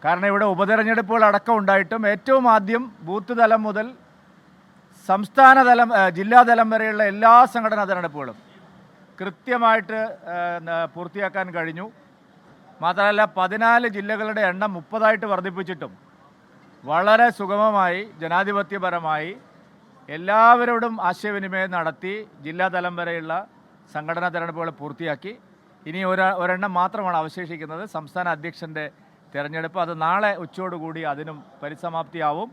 കാരണം ഇവിടെ ഉപതെരഞ്ഞെടുപ്പുകൾ അടക്കം ഉണ്ടായിട്ടും ഏറ്റവും ആദ്യം ബൂത്ത് തലം മുതൽ സംസ്ഥാന തലം ജില്ലാതലം വരെയുള്ള എല്ലാ സംഘടനാ തെരഞ്ഞെടുപ്പുകളും കൃത്യമായിട്ട് പൂർത്തിയാക്കാൻ കഴിഞ്ഞു. മാത്രമല്ല 14 ജില്ലകളുടെ എണ്ണം 30 വർദ്ധിപ്പിച്ചിട്ടും വളരെ സുഗമമായി ജനാധിപത്യപരമായി എല്ലാവരോടും ആശയവിനിമയം നടത്തി ജില്ലാതലം വരെയുള്ള സംഘടനാ തെരഞ്ഞെടുപ്പുകൾ പൂർത്തിയാക്കി. ഇനി ഒരെണ്ണം മാത്രമാണ് അവശേഷിക്കുന്നത്, സംസ്ഥാന അധ്യക്ഷൻ്റെ തെരഞ്ഞെടുപ്പ്. അത് നാളെ ഉച്ചയോടുകൂടി അതിനും പരിസമാപ്തിയാവും.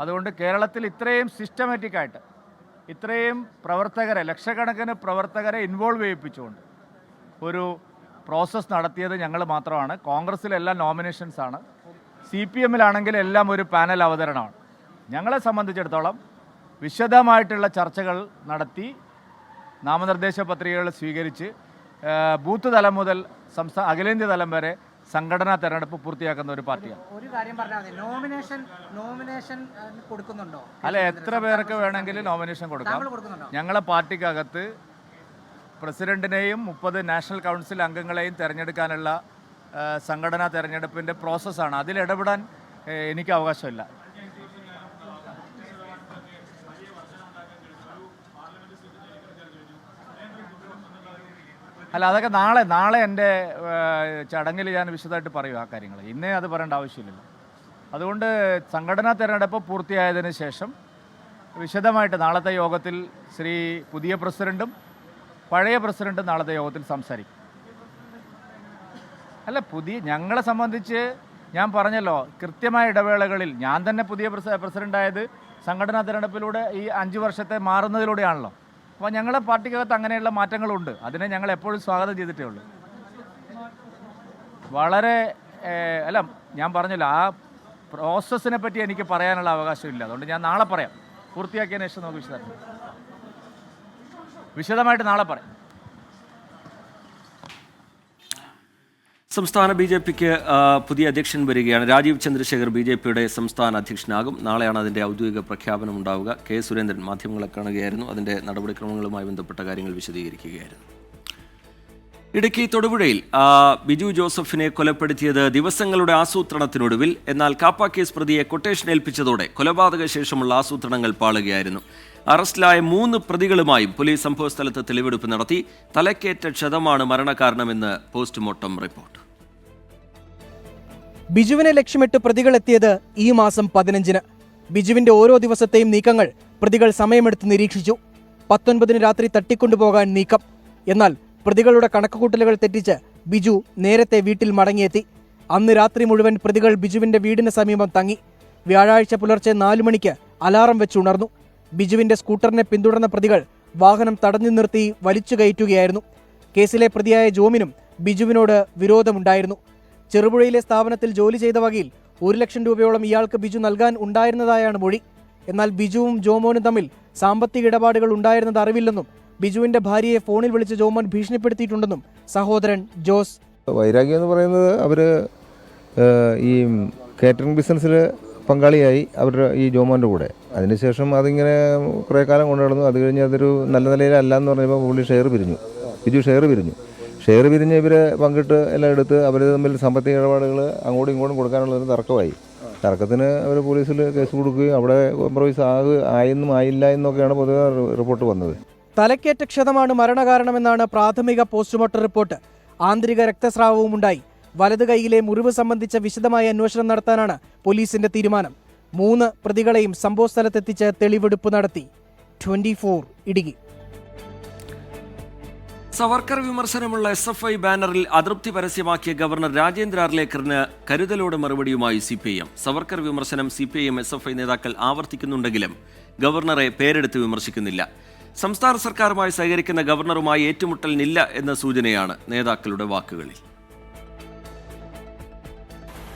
അതുകൊണ്ട് കേരളത്തിൽ ഇത്രയും സിസ്റ്റമാറ്റിക്കായിട്ട് ഇത്രയും പ്രവർത്തകരെ, ലക്ഷക്കണക്കിന് പ്രവർത്തകരെ ഇൻവോൾവ് ചെയ്യിപ്പിച്ചുകൊണ്ട് ഒരു പ്രോസസ്സ് നടത്തിയത് ഞങ്ങൾ മാത്രമാണ്. കോൺഗ്രസ്സിലെല്ലാം നോമിനേഷൻസാണ്, CPM-ലാണെങ്കിൽ എല്ലാം ഒരു പാനൽ അവതരണമാണ്. ഞങ്ങളെ സംബന്ധിച്ചിടത്തോളം വിശദമായിട്ടുള്ള ചർച്ചകൾ നടത്തി നാമനിർദ്ദേശ പത്രികകൾ സ്വീകരിച്ച് ബൂത്ത് തലം മുതൽ അഖിലേന്ത്യാ തലം വരെ സംഘടനാ തെരഞ്ഞെടുപ്പ് പൂർത്തിയാക്കുന്ന ഒരു പാർട്ടിയാണ്. ഒരു കാര്യം പറഞ്ഞാൽ മതി, നോമിനേഷൻ കൊടുക്കുന്നുണ്ടോ? അല്ല, എത്ര പേർക്ക് വേണമെങ്കിലും നോമിനേഷൻ കൊടുക്കാം. ഞങ്ങളെ പാർട്ടിക്കകത്ത് പ്രസിഡന്റിനെയും 30 നാഷണൽ കൗൺസിൽ അംഗങ്ങളെയും തിരഞ്ഞെടുക്കാനുള്ള സംഘടനാ തെരഞ്ഞെടുപ്പിൻ്റെ പ്രോസസ്സാണ്. അതിലിടപെടാൻ എനിക്ക് അവകാശമില്ല. അല്ല, അതൊക്കെ നാളെ എൻ്റെ ചടങ്ങിൽ ഞാൻ വിശദമായിട്ട് പറയും ആ കാര്യങ്ങൾ. ഇന്നേ അത് പറയേണ്ട ആവശ്യമില്ല. അതുകൊണ്ട് സംഘടനാ തെരഞ്ഞെടുപ്പ് പൂർത്തിയായതിന് ശേഷം വിശദമായിട്ട് നാളത്തെ യോഗത്തിൽ പുതിയ പ്രസിഡന്റും പഴയ പ്രസിഡന്റും നാളത്തെ യോഗത്തിൽ സംസാരിക്കും. അല്ല, ഞങ്ങളെ സംബന്ധിച്ച് ഞാൻ പറഞ്ഞല്ലോ, കൃത്യമായ ഇടവേളകളിൽ ഞാൻ തന്നെ പുതിയ പ്രസിഡൻ്റായത് സംഘടനാ തിരഞ്ഞെടുപ്പിലൂടെ ഈ 5 വർഷത്തെ മാറുന്നതിലൂടെയാണല്ലോ. അപ്പോൾ ഞങ്ങളുടെ പാർട്ടിക്കകത്ത് അങ്ങനെയുള്ള മാറ്റങ്ങളുണ്ട്. അതിനെ ഞങ്ങൾ എപ്പോഴും സ്വാഗതം ചെയ്തിട്ടേ ഉള്ളൂ. വളരെ അല്ല, ഞാൻ പറഞ്ഞല്ലോ, ആ പ്രോസസ്സിനെ പറ്റി എനിക്ക് പറയാനുള്ള അവകാശമില്ല. അതുകൊണ്ട് ഞാൻ നാളെ പറയാം. പൂർത്തിയാക്കിയതിന് ശേഷം നമുക്ക് വിശദമായിട്ട് നാളെ പറയാം. സംസ്ഥാന BJPക്ക് പുതിയ അധ്യക്ഷൻ വരികയാണ്. രാജീവ് ചന്ദ്രശേഖർ BJPയുടെ സംസ്ഥാന അധ്യക്ഷനാകും. നാളെയാണ് അതിൻ്റെ ഔദ്യോഗിക പ്രഖ്യാപനം ഉണ്ടാവുക. കെ സുരേന്ദ്രൻ മാധ്യമങ്ങളെ കാണുകയായിരുന്നു. അതിൻ്റെ നടപടിക്രമങ്ങളുമായി ബന്ധപ്പെട്ട കാര്യങ്ങൾ വിശദീകരിക്കുകയായിരുന്നു. ഇടുക്കി തൊടുപുഴയിൽ ബിജു ജോസഫിനെ കൊലപ്പെടുത്തിയത് ദിവസങ്ങളുടെ ആസൂത്രണത്തിനൊടുവിൽ. എന്നാൽ കാപ്പ കേസ് പ്രതിയെ കൊട്ടേഷൻ ഏൽപ്പിച്ചതോടെ കൊലപാതക ശേഷമുള്ള ആസൂത്രണങ്ങൾ പാളുകയായിരുന്നു. അറസ്റ്റിലായ 3 പ്രതികളുമായും പോലീസ് സംഭവസ്ഥലത്ത് തെളിവെടുപ്പ് നടത്തി. തലക്കേറ്റ ക്ഷതമാണ് മരണകാരണമെന്ന് പോസ്റ്റ്മോർട്ടം റിപ്പോർട്ട്. ബിജുവിനെ ലക്ഷ്യമിട്ട് പ്രതികളെത്തിയത് ഈ മാസം 15-ന്. ബിജുവിന്റെ ഓരോ ദിവസത്തെയും നീക്കങ്ങൾ പ്രതികൾ സമയമെടുത്ത് നിരീക്ഷിച്ചു. 19-ന് രാത്രി തട്ടിക്കൊണ്ടുപോകാൻ നീക്കം. എന്നാൽ പ്രതികളുടെ കണക്കുകൂട്ടലുകൾ തെറ്റിച്ച് ബിജു നേരത്തെ വീട്ടിൽ മടങ്ങിയെത്തി. അന്ന് രാത്രി മുഴുവൻ പ്രതികൾ ബിജുവിന്റെ വീടിന് സമീപം തങ്ങി. വ്യാഴാഴ്ച പുലർച്ചെ 4 മണിക്ക് അലാറം വെച്ചുണർന്നു. ബിജുവിന്റെ സ്കൂട്ടറിനെ പിന്തുടർന്ന പ്രതികൾ വാഹനം തടഞ്ഞു നിർത്തി വലിച്ചു കയറ്റുകയായിരുന്നു. കേസിലെ പ്രതിയായ ജോമിനും ബിജുവിനോട് വിരോധമുണ്ടായിരുന്നു. ചെറുപുഴയിലെ സ്ഥാപനത്തിൽ ജോലി ചെയ്ത വകയിൽ 1 ലക്ഷം രൂപയോളം ഇയാൾക്ക് ബിജു നൽകാൻ ഉണ്ടായിരുന്നതായാണ് മൊഴി. എന്നാൽ ബിജുവും ജോമോനും തമ്മിൽ സാമ്പത്തിക ഇടപാടുകൾ ഉണ്ടായിരുന്നത് അറിവില്ലെന്നും ബിജുവിന്റെ ഭാര്യയെ ഫോണിൽ വിളിച്ച് ജോമോൻ ഭീഷണിപ്പെടുത്തിയിട്ടുണ്ടെന്നും സഹോദരൻ ജോസ്. വൈരാഗ്യം എന്ന് പറയുന്നത് അവർ ഈ കാറ്ററിംഗ് ബിസിനസ്സിൽ പങ്കാളിയായി അവരുടെ ഈ ജോമോൻ്റെ കൂടെ. അതിനുശേഷം അതിങ്ങനെ കുറേ കാലം കൊണ്ടു നടന്നു. അത് കഴിഞ്ഞ് അതൊരു നല്ല നിലയിലല്ല എന്ന് പറഞ്ഞപ്പോൾ പുള്ളി ബിജു ഷെയർ പിരിഞ്ഞ് ഇവരെ പങ്കിട്ട് എല്ലാം എടുത്ത് അവർ തമ്മിൽ സാമ്പത്തിക ഇടപാടുകൾ അങ്ങോട്ടും ഇങ്ങോട്ടും കൊടുക്കാനുള്ളൊരു തർക്കമായി. തർക്കത്തിന് അവർ പോലീസിൽ കേസ് കൊടുക്കുകയും അവിടെ കോംപ്രമൈസ് ആയെന്നും ആയില്ല എന്നൊക്കെയാണ് പൊതുവെ റിപ്പോർട്ട് വന്നത്. തലക്കേറ്റ ക്ഷതമാണ് മരണകാരണമെന്നാണ് പ്രാഥമിക പോസ്റ്റ്മോർട്ടം റിപ്പോർട്ട്. ആന്തരിക രക്തസ്രാവവും ഉണ്ടായി. വലത് കൈയിലെ മുറിവ് സംബന്ധിച്ച വിശദമായ അന്വേഷണം നടത്താനാണ് പോലീസിന്റെ തീരുമാനം. 3 പ്രതികളെയും സംഭവസ്ഥലത്തെത്തിച്ച് തെളിവെടുപ്പ് നടത്തി. 24 ഇടുക്കി. സവർക്കർ വിമർശനമുള്ള SFI ബാനറിൽ അതൃപ്തി പരസ്യമാക്കിയ ഗവർണർ രാജേന്ദ്ര അർലേക്കറിന് കരുതലോടെ മറുപടിയുമായി CPIM. സവർക്കർ വിമർശനം CPIM SFI നേതാക്കൾ ആവർത്തിക്കുന്നുണ്ടെങ്കിലും ഗവർണറെ പേരെടുത്ത് വിമർശിക്കുന്നില്ല. സംസ്ഥാന സർക്കാരുമായി സഹകരിക്കുന്ന ഗവർണറുമായി ഏറ്റുമുട്ടലിനില്ല എന്ന സൂചനയാണ് നേതാക്കളുടെ വാക്കുകളിൽ.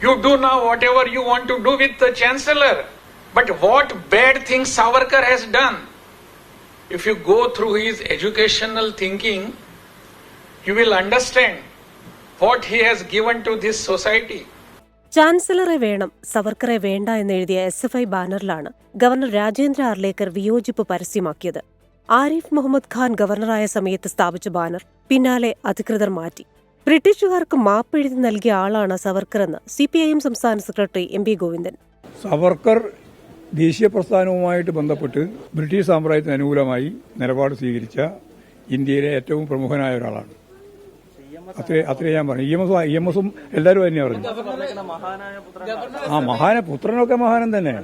You do now whatever you want to do with the Chancellor. But what bad things Savarkar has done? If you go through his educational thinking, you will understand what he has given to this society. ചാൻസലറെ വേണം സവർക്കറെ വേണ്ട എന്നെഴുതിയ SFI ബാനറിലാണ് governor Rajendra Arlekar വിയോജിപ്പ് പരസ്യമാക്കിയത്. ആരിഫ് മുഹമ്മദ് ഖാൻ ഗവർണറായ സമയത്ത് സ്ഥാപിച്ച banner പിന്നാലെ അധികൃതർ മാറ്റി. ബ്രിട്ടീഷുകാർക്ക് മാപ്പെഴുതി നൽകിയ ആളാണ് സവർക്കറെന്ന് CPIM സംസ്ഥാന സെക്രട്ടറി MP ഗോവിന്ദൻ. സവർക്കർ ദേശീയ പ്രസ്ഥാനവുമായിട്ട് ബന്ധപ്പെട്ട് ബ്രിട്ടീഷ് സാമ്രാജ്യത്തിന് അനുകൂലമായി നിലപാട് സ്വീകരിച്ച ഇന്ത്യയിലെ ഏറ്റവും പ്രമുഖനായ ഒരാളാണ്. അത്രേ ഞാൻ പറഞ്ഞു. EMS എല്ലാവരും തന്നെ പറഞ്ഞു. പുത്രനൊക്കെ മഹാനം തന്നെ.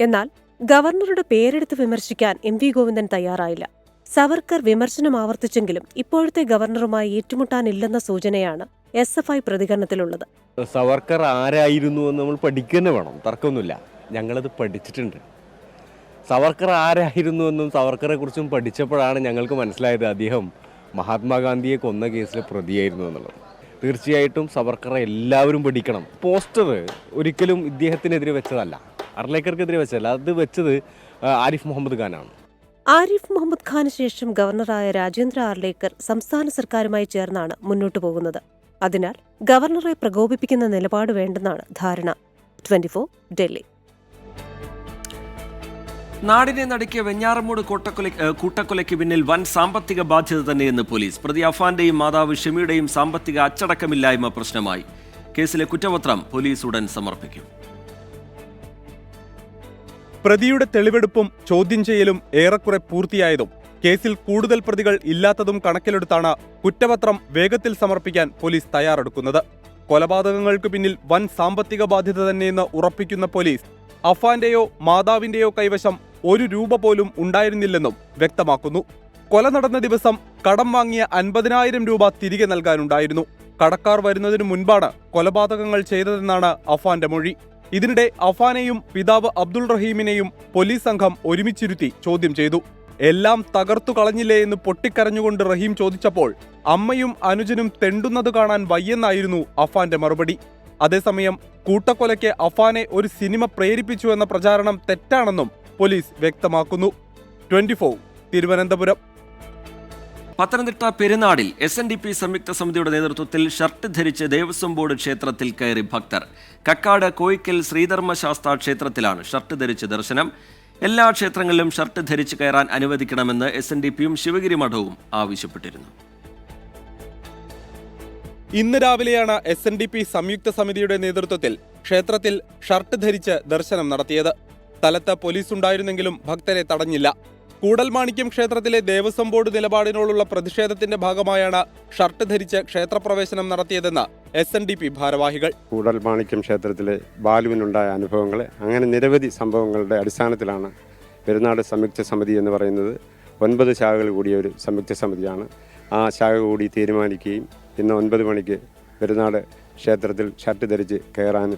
എന്നാൽ ഗവർണറുടെ പേരെടുത്ത് വിമർശിക്കാൻ MP ഗോവിന്ദൻ തയ്യാറായില്ല. സവർക്കർ വിമർശനം ആവർത്തിച്ചെങ്കിലും ഇപ്പോഴത്തെ ഗവർണറുമായി ഏറ്റുമുട്ടാനില്ലെന്ന സൂചനയാണ് SFI പ്രതികരണത്തിലുള്ളത്. സവർക്കർ ആരായിരുന്നു എന്ന് നമ്മൾ പഠിക്കുക വേണം, തർക്കമൊന്നുമില്ല. ഞങ്ങളത് പഠിച്ചിട്ടുണ്ട്. സവർക്കർ ആരായിരുന്നുവെന്നും സവർക്കറെ കുറിച്ചും പഠിച്ചപ്പോഴാണ് ഞങ്ങൾക്ക് മനസ്സിലായത് അദ്ദേഹം മഹാത്മാഗാന്ധിയെ കൊന്ന കേസിലെ പ്രതിയായിരുന്നു എന്നുള്ളത്. തീർച്ചയായിട്ടും സവർക്കറെ എല്ലാവരും പഠിക്കണം. പോസ്റ്റർ ഒരിക്കലും ഇദ്ദേഹത്തിനെതിരെ വെച്ചതല്ല, അർലേക്കർക്കെതിരെ വെച്ചതല്ല, അത് വെച്ചത് ആരിഫ് മുഹമ്മദ് ഖാനാണ്. ആരിഫ് മുഹമ്മദ് ഖാന് ശേഷം ഗവർണറായ രാജേന്ദ്ര അർലേക്കർ സംസ്ഥാന സർക്കാരുമായി ചേർന്നാണ് മുന്നോട്ടു പോകുന്നത്. അതിനാൽ ഗവർണറെ പ്രകോപിപ്പിക്കുന്ന നിലപാട് വേണ്ടെന്നാണ് ധാരണ. 24 ഡൽഹി. നാടിനെ നടുക്കിയ വെഞ്ഞാറമൂട് കൂട്ടക്കൊലയ്ക്ക് പിന്നിൽ വൻ സാമ്പത്തിക ബാധ്യത തന്നെയെന്ന് പോലീസ്. പ്രതി അഫാന്റെയും മാതാവ് ഷെമിയുടെയും സാമ്പത്തിക അച്ചടക്കമില്ലായ്മ പ്രശ്നമായി. കേസിലെ കുറ്റപത്രം പോലീസ് ഉടൻ സമർപ്പിക്കും. പ്രതിയുടെ തെളിവെടുപ്പും ചോദ്യം ചെയ്യലും ഏറെക്കുറെ പൂർത്തിയായതും കേസിൽ കൂടുതൽ പ്രതികൾ ഇല്ലാത്തതും കണക്കിലെടുത്താണ് കുറ്റപത്രം വേഗത്തിൽ സമർപ്പിക്കാൻ പോലീസ് തയ്യാറെടുക്കുന്നത്. കൊലപാതകങ്ങൾക്ക് പിന്നിൽ വൻ സാമ്പത്തിക ബാധ്യത തന്നെയെന്ന് ഉറപ്പിക്കുന്ന പോലീസ് അഫാന്റെയോ മാതാവിന്റെയോ കൈവശം 1 രൂപ പോലും ഉണ്ടായിരുന്നില്ലെന്നും വ്യക്തമാക്കുന്നു. കൊല നടന്ന ദിവസം കടം വാങ്ങിയ 50,000 രൂപ തിരികെ നൽകാനുണ്ടായിരുന്നു. കടക്കാർ വരുന്നതിനു മുൻപാണ് കൊലപാതകങ്ങൾ ചെയ്തതെന്നാണ് അഫാന്റെ മൊഴി. ഇതിനിടെ അഫാനെയും പിതാവ് അബ്ദുൾ റഹീമിനെയും പോലീസ് സംഘം ഒരുമിച്ചിരുത്തി ചോദ്യം ചെയ്തു. എല്ലാം തകർത്തു കളഞ്ഞില്ലേ എന്ന് പൊട്ടിക്കരഞ്ഞുകൊണ്ട് റഹീം ചോദിച്ചപ്പോൾ അമ്മയും അനുജനും തെണ്ടുന്നത് കാണാൻ വയ്യെന്നായിരുന്നു അഫാന്റെ മറുപടി. അതേസമയം കൂട്ടക്കൊലയ്ക്ക് അഫാനെ ഒരു സിനിമ പ്രേരിപ്പിച്ചു എന്ന പ്രചാരണം തെറ്റാണെന്നും പോലീസ് വ്യക്തമാക്കുന്നു. 24 തിരുവനന്തപുരം. പത്തനംതിട്ട പെരുന്നാടിൽ SNDP സംയുക്ത സമിതിയുടെ നേതൃത്വത്തിൽ ഷർട്ട് ധരിച്ച് ദേവസ്വം ബോർഡ് ക്ഷേത്രത്തിൽ കയറി ഭക്തർ. കക്കാട് കോയിക്കൽ ശ്രീധർമ്മശാസ്താ ക്ഷേത്രത്തിലാണ് ഷർട്ട് ധരിച്ച് ദർശനം. എല്ലാ ക്ഷേത്രങ്ങളിലും ഷർട്ട് ധരിച്ച് കയറാൻ അനുവദിക്കണമെന്ന് SNDPയും ശിവഗിരി മഠവും ആവശ്യപ്പെട്ടിരുന്നു. ഇന്ന് രാവിലെയാണ് SNDP സംയുക്ത സമിതിയുടെ നേതൃത്വത്തിൽ ക്ഷേത്രത്തിൽ ഷർട്ട് ധരിച്ച് ദർശനം നടത്തിയത്. സ്ഥലത്ത് പോലീസ് ഉണ്ടായിരുന്നെങ്കിലും ഭക്തരെ തടഞ്ഞില്ല. കൂടൽമാണിക്യം ക്ഷേത്രത്തിലെ ദേവസ്വം ബോർഡ് നിലപാടിനോടുള്ള പ്രതിഷേധത്തിന്റെ ഭാഗമായാണ് ഷർട്ട് ധരിച്ച് ക്ഷേത്രപ്രവേശനം നടത്തിയതെന്ന് SNDP ഭാരവാഹികൾ. കൂടൽമാണിക്യം ക്ഷേത്രത്തിലെ ബാലുവിനുണ്ടായ അനുഭവങ്ങൾ, അങ്ങനെ നിരവധി സംഭവങ്ങളുടെ അടിസ്ഥാനത്തിലാണ് പെരുന്നാട് സംയുക്ത സമിതി എന്ന് പറയുന്നത് 9 ശാഖകൾ കൂടിയ ഒരു സംയുക്ത സമിതിയാണ്. ആ ശാഖ കൂടി തീരുമാനിക്കുകയും ഇന്ന് 9 മണിക്ക് പെരുന്നാട് ക്ഷേത്രത്തിൽ ഷർട്ട് ധരിച്ച് കയറാൻ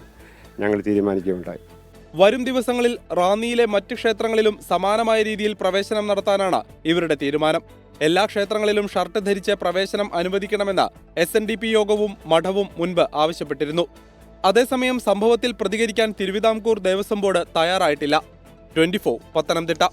ഞങ്ങൾ തീരുമാനിക്കുകയുണ്ടായി. വരും ദിവസങ്ങളിൽ റാന്നിയിലെ മറ്റ് ക്ഷേത്രങ്ങളിലും സമാനമായ രീതിയിൽ പ്രവേശനം നടത്താനാണ് ഇവരുടെ തീരുമാനം. എല്ലാ ക്ഷേത്രങ്ങളിലും ഷർട്ട് ധരിച്ച് പ്രവേശനം അനുവദിക്കണമെന്ന് SNDP യോഗവും മഠവും മുൻപ് ആവശ്യപ്പെട്ടിരുന്നു. അതേസമയം സംഭവത്തിൽ പ്രതികരിക്കാൻ തിരുവിതാംകൂർ ദേവസ്വം ബോർഡ് തയ്യാറായിട്ടില്ല. 24 പത്തനംതിട്ട.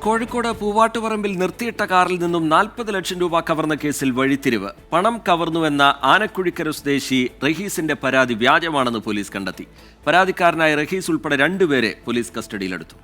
കോഴിക്കോട് പൂവാട്ടുപറമ്പിൽ നിർത്തിയിട്ട കാറിൽ നിന്നും 40 ലക്ഷം രൂപ കവർന്ന കേസിൽ വഴിത്തിരിവ്. പണം കവർന്നുവെന്ന ആനക്കുഴിക്കര സ്വദേശി റഹീസിന്റെ പരാതി വ്യാജമാണെന്ന് പോലീസ് കണ്ടെത്തി. പരാതിക്കാരനായ റഹീസ് ഉൾപ്പെടെ 2 പേരെ പോലീസ് കസ്റ്റഡിയിലെടുത്തു.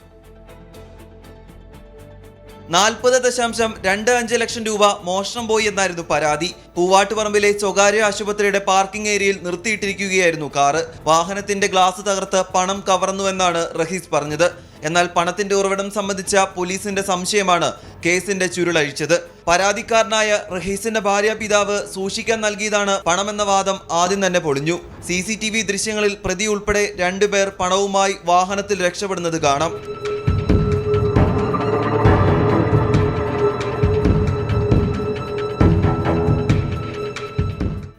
40.25 ലക്ഷം രൂപ മോഷണം പോയി എന്നായിരുന്നു പരാതി. പൂവാട്ടുപറമ്പിലെ സ്വകാര്യ ആശുപത്രിയുടെ പാർക്കിംഗ് ഏരിയയിൽ നിർത്തിയിട്ടിരിക്കുകയായിരുന്നു കാറ്. വാഹനത്തിന്റെ ഗ്ലാസ് തകർത്ത് പണം കവർന്നുവെന്നാണ് റഹീസ് പറഞ്ഞത്. എന്നാൽ പണത്തിന്റെ ഉറവിടം സംബന്ധിച്ച പോലീസിന്റെ സംശയമാണ് കേസിന്റെ ചുരുളഴിച്ചത്. പരാതിക്കാരനായ റഹീസിന്റെ ഭാര്യ പിതാവ് സൂക്ഷിക്കാൻ നൽകിയതാണ് പണമെന്ന വാദം ആദ്യം തന്നെ പൊളിഞ്ഞു. CCTV ദൃശ്യങ്ങളിൽ പ്രതി ഉൾപ്പെടെ 2 പേർ പണവുമായി വാഹനത്തിൽ രക്ഷപ്പെടുന്നത് കാണാം.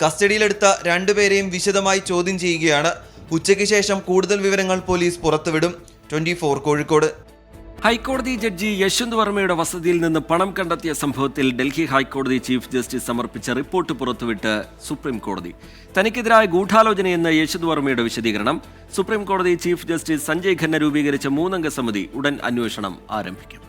കസ്റ്റഡിയിലെടുത്ത 2 പേരെയും വിശദമായി ചോദ്യം ചെയ്യുകയാണ്. ഉച്ചയ്ക്ക് ശേഷം കൂടുതൽ വിവരങ്ങൾ പോലീസ് പുറത്തുവിടും. 24 കോഴിക്കോട്. ഹൈക്കോടതി ജഡ്ജി യശ്വന്ത് വർമ്മയുടെ വസതിയിൽ നിന്ന് പണം കണ്ടെത്തിയ സംഭവത്തിൽ ഡൽഹി ഹൈക്കോടതി ചീഫ് ജസ്റ്റിസ് സമർപ്പിച്ച റിപ്പോർട്ട് പുറത്തുവിട്ട് സുപ്രീം കോടതി. തനിക്കെതിരായ ഗൂഢാലോചനയെന്ന് യശ്വന്ത് വർമ്മയുടെ വിശദീകരണം. സുപ്രീം കോടതി ചീഫ് ജസ്റ്റിസ് സഞ്ജയ് ഖന്ന രൂപീകരിച്ച 3-അംഗ സമിതി ഉടൻ അന്വേഷണം ആരംഭിക്കും.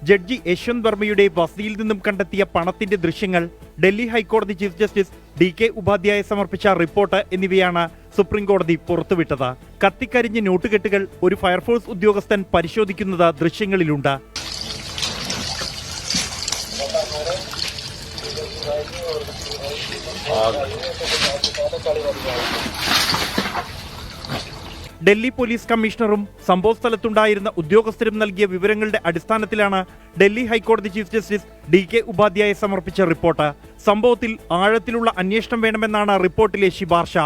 ജഡ്ജി യശ്വന്ത് വർമ്മയുടെ വസതിയിൽ നിന്നും കണ്ടെത്തിയ പണത്തിന്റെ ദൃശ്യങ്ങൾ, ഡൽഹി ഹൈക്കോടതി ചീഫ് ജസ്റ്റിസ് DK ഉപാധ്യായ സമർപ്പിച്ച റിപ്പോർട്ട് എന്നിവയാണ് സുപ്രീം കോടതി പുറത്തുവിട്ടത്. കത്തിക്കരിഞ്ഞ നോട്ടുകെട്ടുകൾ ഒരു ഫയർഫോഴ്സ് ഉദ്യോഗസ്ഥൻ പരിശോധിക്കുന്നത് ദൃശ്യങ്ങളിലുണ്ട്. ഡൽഹി പോലീസ് കമ്മീഷണറും സംഭവസ്ഥലത്തുണ്ടായിരുന്ന ഉദ്യോഗസ്ഥരും നൽകിയ വിവരങ്ങളുടെ അടിസ്ഥാനത്തിലാണ് ഡൽഹി ഹൈക്കോടതി ചീഫ് ജസ്റ്റിസ് DK ഉപാധ്യായ സമർപ്പിച്ച റിപ്പോർട്ട്. സംഭവത്തിൽ ആഴത്തിലുള്ള അന്വേഷണം വേണമെന്നാണ് റിപ്പോർട്ടിലെ ശുപാർശ.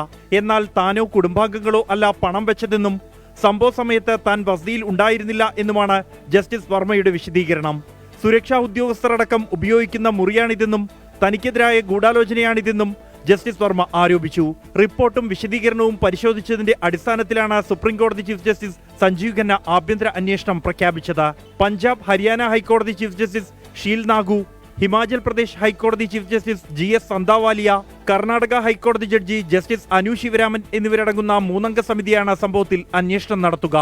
എന്നാൽ താനോ കുടുംബാംഗങ്ങളോ അല്ല പണം വെച്ചതെന്നും സംഭവ സമയത്ത് താൻ വസതിയിൽ ഉണ്ടായിരുന്നില്ല എന്നുമാണ് ജസ്റ്റിസ് വർമ്മയുടെ വിശദീകരണം. സുരക്ഷാ ഉദ്യോഗസ്ഥരടക്കം ഉപയോഗിക്കുന്ന മുറിയാണിതെന്നും തനിക്കെതിരായ ഗൂഢാലോചനയാണിതെന്നും ജസ്റ്റിസ് വർമ്മ ആരോപിച്ചു. റിപ്പോർട്ടും വിശദീകരണവും പരിശോധിച്ചതിന്റെ അടിസ്ഥാനത്തിലാണ് സുപ്രീം കോടതി ചീഫ് ജസ്റ്റിസ് സഞ്ജീവ് ഖന്ന ആഭ്യന്തര അന്വേഷണം പ്രഖ്യാപിച്ചത്. പഞ്ചാബ്, ഹരിയാന ഹൈക്കോടതി chief justice she'll Nagu, Himachal Pradesh ഹൈക്കോടതി chief justice GS Sandhawalia, Karnataka ഹൈക്കോടതി ജഡ്ജി ജസ്റ്റിസ് അനു ശിവരാമൻ എന്നിവരടങ്ങുന്ന 3-അംഗ സമിതിയാണ് സംഭവത്തിൽ അന്വേഷണം നടത്തുക.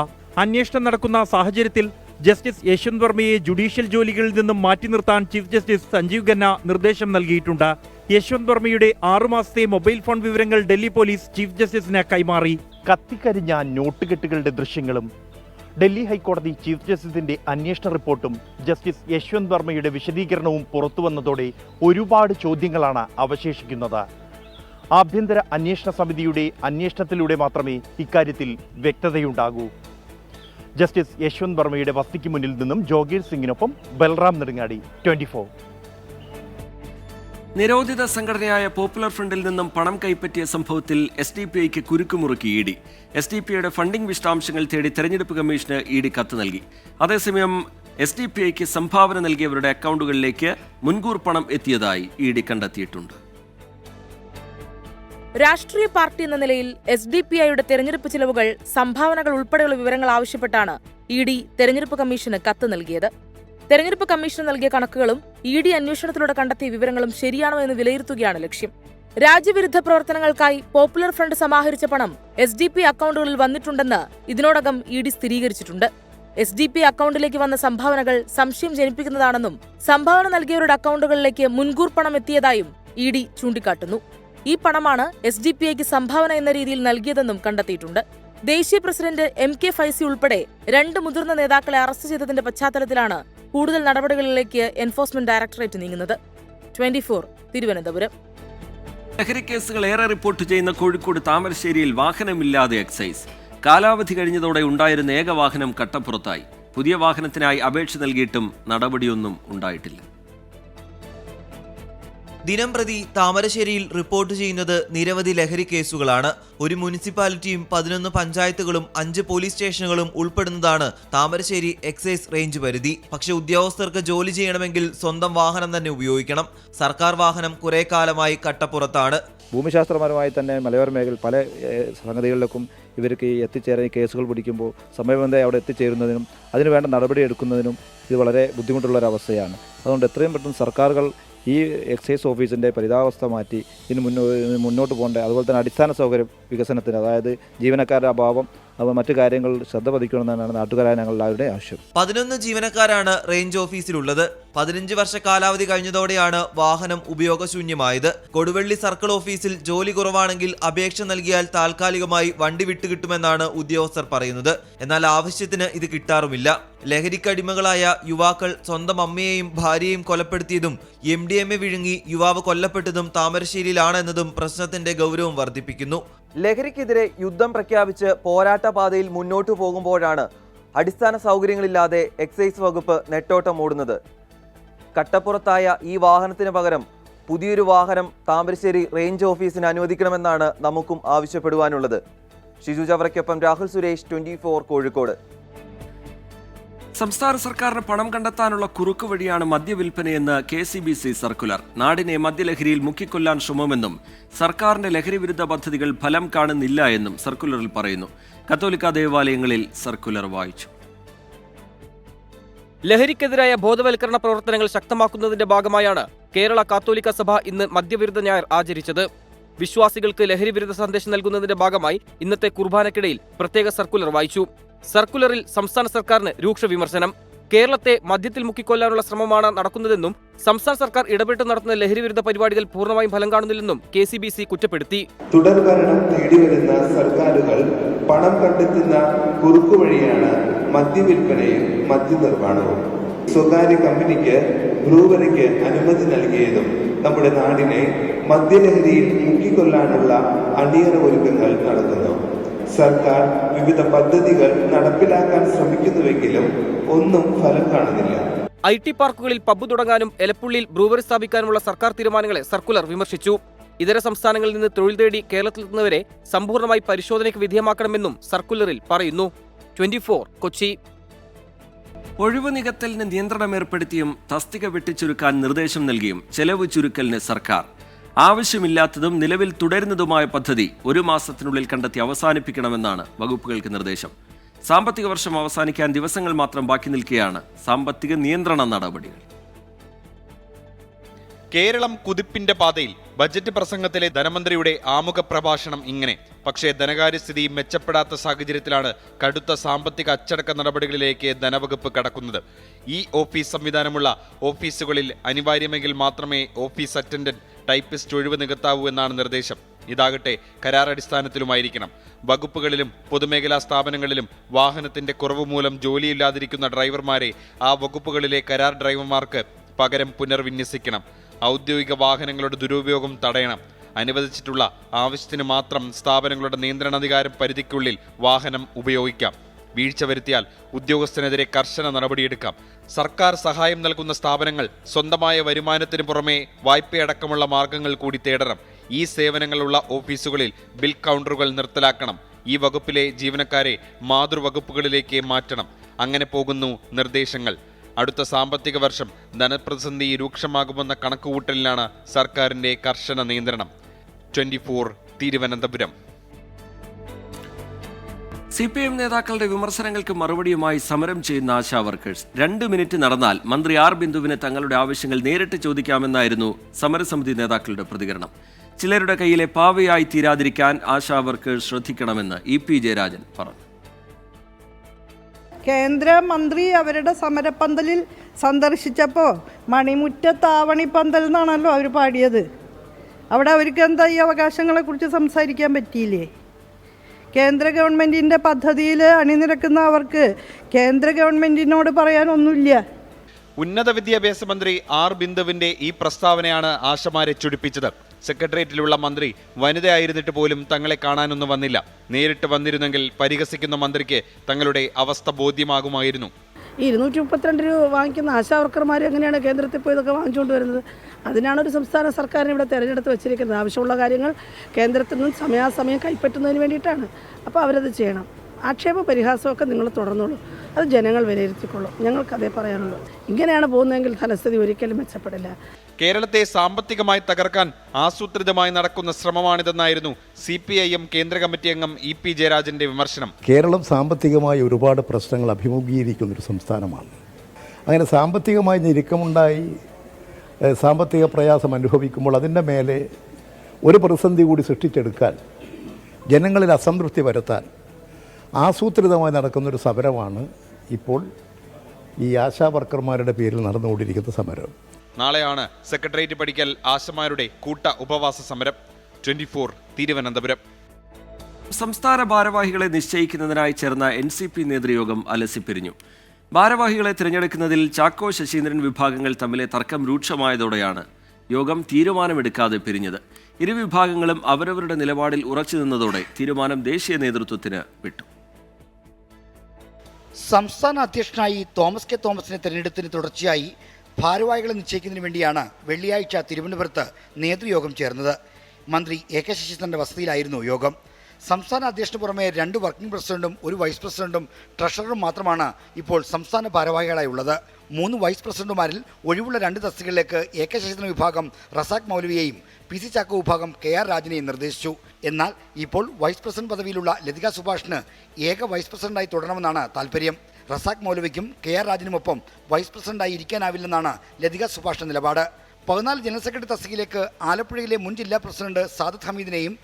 അന്വേഷണം നടക്കുന്ന സാഹചര്യത്തിൽ ജസ്റ്റിസ് യശ്വന്ത് വർമ്മയെ ജുഡീഷ്യൽ ജോലികളിൽ നിന്നും മാറ്റി നിർത്താൻ ചീഫ് ജസ്റ്റിസ് സഞ്ജീവ് ഖന്ന നിർദ്ദേശം നൽകിയിട്ടുണ്ട്. യശ്വന്ത് വർമ്മയുടെ 6 മാസത്തെ മൊബൈൽ ഫോൺ വിവരങ്ങൾ ഡൽഹി പോലീസ് ചീഫ് ജസ്റ്റിസിന് കൈമാറി. കത്തിക്കരിഞ്ഞ നോട്ടുകെട്ടുകളുടെ ദൃശ്യങ്ങളും ഡൽഹി ഹൈക്കോടതി ചീഫ് ജസ്റ്റിസിന്റെ അന്വേഷണ റിപ്പോർട്ടും ജസ്റ്റിസ് യശ്വന്ത് വർമ്മയുടെ വിശദീകരണവും പുറത്തുവന്നതോടെ ഒരുപാട് ചോദ്യങ്ങളാണ് അവശേഷിക്കുന്നത്. ആഭ്യന്തര അന്വേഷണ സമിതിയുടെ അന്വേഷണത്തിലൂടെ മാത്രമേ ഇക്കാര്യത്തിൽ വ്യക്തതയുണ്ടാകൂ. ജസ്റ്റിസ് യശ്വന്ത് വർമ്മയുടെ വസതിക്ക് മുന്നിൽ നിന്നും ജോഗീർ സിംഗിനൊപ്പം ബൽറാം നെടുങ്ങാടി, 24. നിരോധിത സംഘടനയായ പോപ്പുലർ ഫ്രണ്ടിൽ നിന്നും പണം കൈപ്പറ്റിയ സംഭവത്തിൽ SDPIക്ക് കുരുക്കുമുറുക്കി ED. SDPIയുടെ ഫണ്ടിംഗ് വിശദാംശങ്ങൾ തേടി തെരഞ്ഞെടുപ്പ് കമ്മീഷന് ED കത്ത് നൽകി. അതേസമയം SDPIക്ക് സംഭാവന നൽകിയവരുടെ അക്കൗണ്ടുകളിലേക്ക് മുൻകൂർ പണം എത്തിയതായി ED കണ്ടെത്തിയിട്ടുണ്ട്. രാഷ്ട്രീയ പാർട്ടി എന്ന നിലയിൽ SDPIയുടെ തെരഞ്ഞെടുപ്പ് ചിലവുകൾ, സംഭാവനകൾ ഉൾപ്പെടെയുള്ള വിവരങ്ങൾ ആവശ്യപ്പെട്ടാണ് ED തെരഞ്ഞെടുപ്പ് കമ്മീഷന് കത്ത് നൽകിയത്. തെരഞ്ഞെടുപ്പ് കമ്മീഷന് നൽകിയ കണക്കുകളും ED അന്വേഷണത്തിലൂടെ കണ്ടെത്തിയ വിവരങ്ങളും ശരിയാണോ എന്ന് വിലയിരുത്തുകയാണ് ലക്ഷ്യം. രാജ്യവിരുദ്ധ പ്രവർത്തനങ്ങൾക്കായി പോപ്പുലർ ഫ്രണ്ട് സമാഹരിച്ച പണം SDPI അക്കൗണ്ടുകളിൽ വന്നിട്ടുണ്ടെന്ന് ഇതിനോടകം ED സ്ഥിരീകരിച്ചിട്ടുണ്ട്. SDPI അക്കൗണ്ടിലേക്ക് വന്ന സംഭാവനകൾ സംശയം ജനിപ്പിക്കുന്നതാണെന്നും സംഭാവന നൽകിയവരുടെ അക്കൗണ്ടുകളിലേക്ക് മുൻകൂർ പണം എത്തിയതായും ED ചൂണ്ടിക്കാട്ടുന്നു. ഈ പണമാണ് SDPIക്ക് സംഭാവന എന്ന രീതിയിൽ നൽകിയതെന്നും കണ്ടെത്തിയിട്ടുണ്ട്. ദേശീയ പ്രസിഡന്റ് MK ഫൈസി ഉൾപ്പെടെ 2 മുതിർന്ന നേതാക്കളെ അറസ്റ്റ് ചെയ്തതിന്റെ പശ്ചാത്തലത്തിലാണ് കൂടുതൽ നടപടികളിലേക്ക് എൻഫോഴ്സ്മെന്റ് ഡയറക്ടറേറ്റ് നീങ്ങുന്നത്. 24 തിരുവനന്തപുരം. ലഹരി കേസുകൾ ഏറെ റിപ്പോർട്ട് ചെയ്യുന്ന കോഴിക്കോട് താമരശ്ശേരിയിൽ വാഹനമില്ലാതെ എക്സൈസ്. കാലാവധി കഴിഞ്ഞതോടെ ഉണ്ടായിരുന്ന ഏക വാഹനം കട്ടപ്പുറത്തായി. പുതിയ വാഹനത്തിനായി അപേക്ഷ നൽകിയിട്ടും നടപടിയൊന്നും ഉണ്ടായിട്ടില്ല. ദിനംപ്രതി താമരശ്ശേരിയിൽ റിപ്പോർട്ട് ചെയ്യുന്നത് നിരവധി ലഹരി കേസുകളാണ്. ഒരു മുനിസിപ്പാലിറ്റിയും 11 പഞ്ചായത്തുകളും 5 പോലീസ് സ്റ്റേഷനുകളും ഉൾപ്പെടുന്നതാണ് താമരശ്ശേരി എക്സൈസ് റേഞ്ച് പരിധി. പക്ഷെ ഉദ്യോഗസ്ഥർക്ക് ജോലി ചെയ്യണമെങ്കിൽ സ്വന്തം വാഹനം തന്നെ ഉപയോഗിക്കണം. സർക്കാർ വാഹനം കുറെ കാലമായി കട്ടപ്പുറത്താണ്. ഭൂമിശാസ്ത്രപരമായി തന്നെ മലയോര മേഖല പല സംഗതികളിലേക്കും ഇവർക്ക് എത്തിച്ചേരാൻ കേസുകൾ പിടിക്കുമ്പോൾ സമയബന്ധമായി അവിടെ എത്തിച്ചേരുന്നതിനും അതിന് വേണ്ട നടപടി എടുക്കുന്നതിനും ഇത് വളരെ ബുദ്ധിമുട്ടുള്ളൊരവസ്ഥയാണ്. അതുകൊണ്ട് എത്രയും പെട്ടെന്ന് സർക്കാരുകൾ ഈ എക്സൈസ് ഓഫീസിൻ്റെ പരിതാവസ്ഥ മാറ്റി ഇതിന് മുന്നോട്ട് പോകേണ്ട, അതുപോലെ തന്നെ അടിസ്ഥാന സൗകര്യ വികസനത്തിന്, അതായത് ജീവനക്കാരുടെ അഭാവം, അപ്പോൾ മറ്റു കാര്യങ്ങൾ ശ്രദ്ധ പതിക്കണമെന്നാണ് നാട്ടുകാരായ ഞങ്ങളുടെ ആവശ്യം. 11 ജീവനക്കാരാണ് റേഞ്ച് ഓഫീസിലുള്ളത്. 15 വർഷ കാലാവധി കഴിഞ്ഞതോടെയാണ് വാഹനം ഉപയോഗശൂന്യമായത്. കൊടുവള്ളി സർക്കിൾ ഓഫീസിൽ ജോലി കുറവാണെങ്കിൽ അപേക്ഷ നൽകിയാൽ താൽക്കാലികമായി വണ്ടി വിട്ടുകിട്ടുമെന്നാണ് ഉദ്യോഗസ്ഥർ പറയുന്നത്. എന്നാൽ ആവശ്യത്തിന് ഇത് കിട്ടാറുമില്ല. ലഹരിക്കടിമകളായ യുവാക്കൾ സ്വന്തം അമ്മയെയും ഭാര്യയെയും കൊലപ്പെടുത്തിയതും MDMA വിഴുങ്ങി യുവാവ് കൊല്ലപ്പെട്ടതും താമരശ്ശേരിയിലാണെന്നതും പ്രശ്നത്തിന്റെ ഗൗരവം വർദ്ധിപ്പിക്കുന്നു. ലഹരിക്കെതിരെ യുദ്ധം പ്രഖ്യാപിച്ച് പോരാട്ട പാതയിൽ മുന്നോട്ടു പോകുമ്പോഴാണ് അടിസ്ഥാന സൗകര്യങ്ങളില്ലാതെ എക്സൈസ് വകുപ്പ് നെട്ടോട്ടം ഓടുന്നത്. കട്ടപ്പുറത്തായ ഈ വാഹനത്തിന് പകരം പുതിയൊരു വാഹനം താമരശ്ശേരി റേഞ്ച് ഓഫീസിന് അനുവദിക്കണമെന്നാണ് നമുക്കും ആവശ്യപ്പെടുവാനുള്ളത്. ഷിജു ചവറയ്ക്കൊപ്പം രാഹുൽ സുരേഷ്, 24 കോഴിക്കോട്. സംസ്ഥാന സർക്കാരിന് പണം കണ്ടെത്താനുള്ള കുറുക്ക് വഴിയാണ് മദ്യവിൽപ്പനയെന്ന് KCBC സർക്കുലർ. നാടിനെ മദ്യലഹരിയിൽ മുക്കിക്കൊല്ലാൻ ശ്രമമെന്നും സർക്കാരിന്റെ ലഹരി വിരുദ്ധ പദ്ധതികൾ ഫലം കാണുന്നില്ല എന്നും സർക്കുലറിൽ പറയുന്നു. കത്തോലിക്ക ദേവാലയങ്ങളിൽ സർക്കുലർ വായിച്ചു. ലഹരിക്കെതിരായ ബോധവൽക്കരണ പ്രവർത്തനങ്ങൾ ശക്തമാക്കുന്നതിന്റെ ഭാഗമായാണ് കേരള കാത്തോലിക്ക സഭ ഇന്ന് മദ്യവിരുദ്ധ ഞായർ ആചരിച്ചത്. വിശ്വാസികൾക്ക് ലഹരി വിരുദ്ധ സന്ദേശം നൽകുന്നതിന്റെ ഭാഗമായി ഇന്നത്തെ കുർബാനയ്ക്കിടയിൽ പ്രത്യേക സർക്കുലർ വായിച്ചു. സർക്കുലറിൽ സംസ്ഥാന സർക്കാരിന് രൂക്ഷ വിമർശനം. കേരളത്തെ മദ്യത്തിൽ മുക്കിക്കൊല്ലാനുള്ള ശ്രമമാണ് നടക്കുന്നതെന്നും സംസ്ഥാന സർക്കാർ ഇടപെട്ട് നടത്തുന്ന ലഹരി വിരുദ്ധ പരിപാടികൾ പൂർണ്ണമായും ഫലം കാണുന്നില്ലെന്നും KCBC കുറ്റപ്പെടുത്തി. തുടർഭരണം തേടിവരുന്ന സർക്കാരുകൾ പണം കണ്ടെത്തുന്ന കുറുക്കുവഴിയാണ് മദ്യവിൽപ്പനയും മദ്യനിർമ്മാണവും. സ്വകാര്യ കമ്പനിക്ക് ബ്രൂവറിക്ക് അനുമതി നൽകിയതും നമ്മുടെ നാടിനെ മദ്യലഹരിയിൽ മുക്കിക്കൊല്ലാനുള്ള അണിയറ ഒരുക്കങ്ങൾ നടത്തുന്നു. സർക്കാർ വിവിധ പദ്ധതികൾ നടപ്പിലാക്കാൻ ശ്രമിക്കുന്നുവെങ്കിലും ഒന്നും ഫലം കാണുന്നില്ല. IT പാർക്കുകളിൽ പബ്ബ് തുടങ്ങാനും എലപ്പുള്ളിയിൽ ബ്രൂവറി സ്ഥാപിക്കാനുമുള്ള സർക്കാർ തീരുമാനങ്ങളെ സർക്കുലർ വിമർശിച്ചു. ഇതര സംസ്ഥാനങ്ങളിൽ നിന്ന് തൊഴിൽ തേടി കേരളത്തിലെത്തുന്നവരെ സമ്പൂർണ്ണമായി പരിശോധനയ്ക്ക് വിധേയമാക്കണമെന്നും സർക്കുലറിൽ പറയുന്നു. 24 കൊച്ചി. ഒഴിവ് നികത്തലിന് നിയന്ത്രണം ഏർപ്പെടുത്തിയും തസ്തിക വെട്ടിച്ചുരുക്കാൻ നിർദ്ദേശം നൽകിയും ചെലവ് ചുരുക്കലിന് സർക്കാർ. ആവശ്യമില്ലാത്തതും നിലവിൽ തുടരുന്നതുമായ പദ്ധതി 1 മാസത്തിനുള്ളിൽ കണ്ടെത്തി അവസാനിപ്പിക്കണമെന്നാണ് വകുപ്പുകൾക്ക് നിർദ്ദേശം. സാമ്പത്തിക വർഷം അവസാനിക്കാൻ ദിവസങ്ങൾ മാത്രം ബാക്കി നിൽക്കെയാണ് സാമ്പത്തിക നിയന്ത്രണ നടപടികൾ. കേരളം കുതിപ്പിന്റെ പാതയിൽ. ബജറ്റ് പ്രസംഗത്തിലെ ധനമന്ത്രിയുടെ ആമുഖ പ്രഭാഷണം ഇങ്ങനെ. പക്ഷേ ധനകാര്യസ്ഥിതി മെച്ചപ്പെടാത്ത സാഹചര്യത്തിലാണ് കടുത്ത സാമ്പത്തിക അച്ചടക്ക നടപടികളിലേക്ക് ധനവകുപ്പ് കടക്കുന്നത്. ഈ ഓഫീസ് സംവിധാനമുള്ള ഓഫീസുകളിൽ അനിവാര്യമെങ്കിൽ മാത്രമേ ഓഫീസ് അറ്റൻഡന്റ്, ടൈപ്പിസ്റ്റ് ഒഴിവ് നികത്താവൂ എന്നാണ് നിർദ്ദേശം. ഇതാകട്ടെ കരാറടിസ്ഥാനത്തിലുമായിരിക്കണം. വകുപ്പുകളിലും പൊതുമേഖലാ സ്ഥാപനങ്ങളിലും വാഹനത്തിന്റെ കുറവ് മൂലം ജോലിയില്ലാതിരിക്കുന്ന ഡ്രൈവർമാരെ ആ വകുപ്പുകളിലെ കരാർ ഡ്രൈവർമാർക്ക് പകരം പുനർവിന്യസിക്കണം. ഔദ്യോഗിക വാഹനങ്ങളുടെ ദുരുപയോഗം തടയണം. അനുവദിച്ചിട്ടുള്ള ആവശ്യത്തിന് മാത്രം സ്ഥാപനങ്ങളുടെ നിയന്ത്രണാധികാരം പരിധിക്കുള്ളിൽ വാഹനം ഉപയോഗിക്കാം. വീഴ്ച വരുത്തിയാൽ ഉദ്യോഗസ്ഥനെതിരെ കർശന നടപടിയെടുക്കാം. സർക്കാർ സഹായം നൽകുന്ന സ്ഥാപനങ്ങൾ സ്വന്തമായ വരുമാനത്തിന് പുറമെ വായ്പയടക്കമുള്ള മാർഗങ്ങൾ കൂടി തേടണം. ഈ സേവനങ്ങളുള്ള ഓഫീസുകളിൽ ബിൽ കൗണ്ടറുകൾ നിർത്തലാക്കണം. ഈ വകുപ്പിലെ ജീവനക്കാരെ മാതൃവകുപ്പുകളിലേക്ക് മാറ്റണം. അങ്ങനെ പോകുന്നു നിർദ്ദേശങ്ങൾ. അടുത്ത സാമ്പത്തിക വർഷം ധനപ്രതിസന്ധി രൂക്ഷമാകുമെന്ന കണക്കുകൂട്ടലിലാണ് സർക്കാരിന്റെ കർശന നിയന്ത്രണം. 24 തിരുവനന്തപുരം. CPM നേതാക്കളുടെ വിമർശനങ്ങൾക്ക് മറുപടിയുമായി സമരം ചെയ്യുന്ന ആശാ വർക്കേഴ്സ് 2 മിനിറ്റ് നടന്നാൽ മന്ത്രി ആർ ബിന്ദുവിന് തങ്ങളുടെ ആവശ്യങ്ങൾ നേരിട്ട് ചോദിക്കാമെന്നായിരുന്നു സമരസമിതി നേതാക്കളുടെ പ്രതികരണം. ചിലരുടെ കയ്യിലെ പാവയായി തീരാതിരിക്കാൻ ആശാ വർക്കേഴ്സ് ശ്രദ്ധിക്കണമെന്ന് EP ജയരാജൻ പറഞ്ഞു. കേന്ദ്രമന്ത്രി അവരുടെ സമരപ്പന്തലിൽ സന്ദർശിച്ചപ്പോൾ മണിമുറ്റത്താവണിപ്പന്തൽ എന്നാണല്ലോ അവർ പാടിയത്. അവിടെ അവർക്ക് എന്താ ഈ അവകാശങ്ങളെക്കുറിച്ച് സംസാരിക്കാൻ പറ്റിയില്ലേ? കേന്ദ്ര ഗവൺമെൻറ്റിൻ്റെ പദ്ധതിയിൽ അണിനിരക്കുന്ന അവർക്ക് കേന്ദ്ര ഗവൺമെൻറ്റിനോട് പറയാനൊന്നുമില്ല. ഉന്നത വിദ്യാഭ്യാസ മന്ത്രി ആർ ബിന്ദുവിന്റെ ഈ പ്രസ്താവനയാണ് ആശമാരെ ചൊടിപ്പിച്ചത്. സെക്രട്ടേറിയറ്റിലുള്ള മന്ത്രി വനിതയായിരുന്നിട്ട് പോലും തങ്ങളെ കാണാനൊന്നും വന്നില്ല. നേരിട്ട് വന്നിരുന്നെങ്കിൽ പരിഹസിക്കുന്ന മന്ത്രിക്ക് തങ്ങളുടെ അവസ്ഥ ബോധ്യമാകുമായിരുന്നു. ഈ 232 രൂപ വാങ്ങിക്കുന്ന ആശാ വർക്കർമാർ എങ്ങനെയാണ് കേന്ദ്രത്തിൽ പോയി ഇതൊക്കെ വാങ്ങിച്ചുകൊണ്ട് വരുന്നത്? അതിനാണ് ഒരു സംസ്ഥാന സർക്കാരിനെ ഇവിടെ തിരഞ്ഞെടുത്ത് വെച്ചിരിക്കുന്നത്. ആവശ്യമുള്ള കാര്യങ്ങൾ കേന്ദ്രത്തിൽ നിന്നും സമയാസമയം കൈപ്പറ്റുന്നതിന് വേണ്ടിയിട്ടാണ്. അപ്പോൾ അവരത് ചെയ്യണം. ആക്ഷേപ പരിഹാസമൊക്കെ നിങ്ങൾ തുടർന്നോളൂ, അത് ജനങ്ങൾ വിലയിരുത്തിക്കൊള്ളും. ഞങ്ങൾക്കതേ പറയാനുള്ളൂ. ഇങ്ങനെയാണ് പോകുന്നതെങ്കിൽ ധനസ്ഥിതി ഒരിക്കലും മെച്ചപ്പെടില്ല. കേരളത്തെ സാമ്പത്തികമായി തകർക്കാൻ ആസൂത്രിതമായി നടക്കുന്ന ശ്രമമാണിതെന്നായിരുന്നു CPIM കേന്ദ്ര കമ്മിറ്റി അംഗം EP ജയരാജന്റെ വിമർശനം. കേരളം സാമ്പത്തികമായി ഒരുപാട് പ്രശ്നങ്ങൾ അഭിമുഖീകരിക്കുന്നൊരു സംസ്ഥാനമാണ്. അങ്ങനെ സാമ്പത്തികമായി ഞെരുക്കമുണ്ടായി സാമ്പത്തിക പ്രയാസം അനുഭവിക്കുമ്പോൾ അതിൻ്റെ മേലെ ഒരു പ്രതിസന്ധി കൂടി സൃഷ്ടിച്ചെടുക്കാൻ, ജനങ്ങളിൽ അസംതൃപ്തി വരുത്താൻ ആസൂത്രിതമായി നടക്കുന്നൊരു സമരമാണ് ഇപ്പോൾ ഈ ആശാ വർക്കർമാരുടെ പേരിൽ നടന്നുകൊണ്ടിരിക്കുന്ന സമരം. നാളെയാണ് സെക്രട്ടേറിയറ്റ് പടിക്കൽ ആശമാരുടെ കൂട്ട ഉപവാസ സമരം. 24 തിരുവനന്തപുരം. സംസ്ഥാന ഭാരവാഹികളെ നിശ്ചയിക്കുന്നതിനായി ചേർന്ന NCP നേതൃയോഗം അലസിപ്പിരിഞ്ഞു. ഭാരവാഹികളെ തിരഞ്ഞെടുക്കുന്നതിൽ ചാക്കോ ശശീന്ദ്രൻ വിഭാഗങ്ങൾ തമ്മിലെ തർക്കം രൂക്ഷമായതോടെയാണ് യോഗം തീരുമാനമെടുക്കാതെ പിരിഞ്ഞത്. ഇരുവിഭാഗങ്ങളും അവരവരുടെ നിലപാടിൽ ഉറച്ചു നിന്നതോടെ തീരുമാനം ദേശീയ നേതൃത്വത്തിന് വിട്ടു. സംസ്ഥാന അധ്യക്ഷനായി തോമസ് കെ തോമസിനെ തെരഞ്ഞെടുത്തതിന് തുടർച്ചയായി ഭാരവാഹികളെ നിശ്ചയിക്കുന്നതിന് വേണ്ടിയാണ് വെള്ളിയാഴ്ച തിരുവനന്തപുരത്ത് നേതൃയോഗം ചേർന്നത്. മന്ത്രി AK ശശീന്ദ്രന്റെ വസതിയിലായിരുന്നു യോഗം. സംസ്ഥാന അധ്യക്ഷന് പുറമെ 2 വർക്കിംഗ് പ്രസിഡന്റും 1 വൈസ് പ്രസിഡന്റും ട്രഷററും മാത്രമാണ് ഇപ്പോൾ സംസ്ഥാന ഭാരവാഹികളായി ഉള്ളത്. 3 വൈസ് പ്രസിഡന്റുമാരിൽ ഒഴിവുള്ള 2 തസ്തികകളിലേക്ക് AK ശശീന്ദ്രൻ വിഭാഗം റസാഖ് മൗലവിയെയും PC ചാക്കോ വിഭാഗം KR രാജനെയും നിർദ്ദേശിച്ചു. എന്നാൽ ഇപ്പോൾ വൈസ് പ്രസിഡന്റ് പദവിയിലുള്ള ലതിക സുഭാഷിന് ഏക വൈസ് പ്രസിഡന്റായി തുടരണമെന്നാണ് താല്പര്യം. റസാഖ് മൗലവിക്കും KR രാജനുമൊപ്പം വൈസ് പ്രസിഡന്റായി ഇരിക്കാനാവില്ലെന്നാണ് ലതിക സുഭാഷിന്റെ നിലപാട്. 14 ജനറൽ സെക്രട്ടറി തസ്തികയിലേക്ക് ആലപ്പുഴയിലെ മുൻ ജില്ലാ പ്രസിഡന്റ് സാദത്ത് ഹമീദിനെയും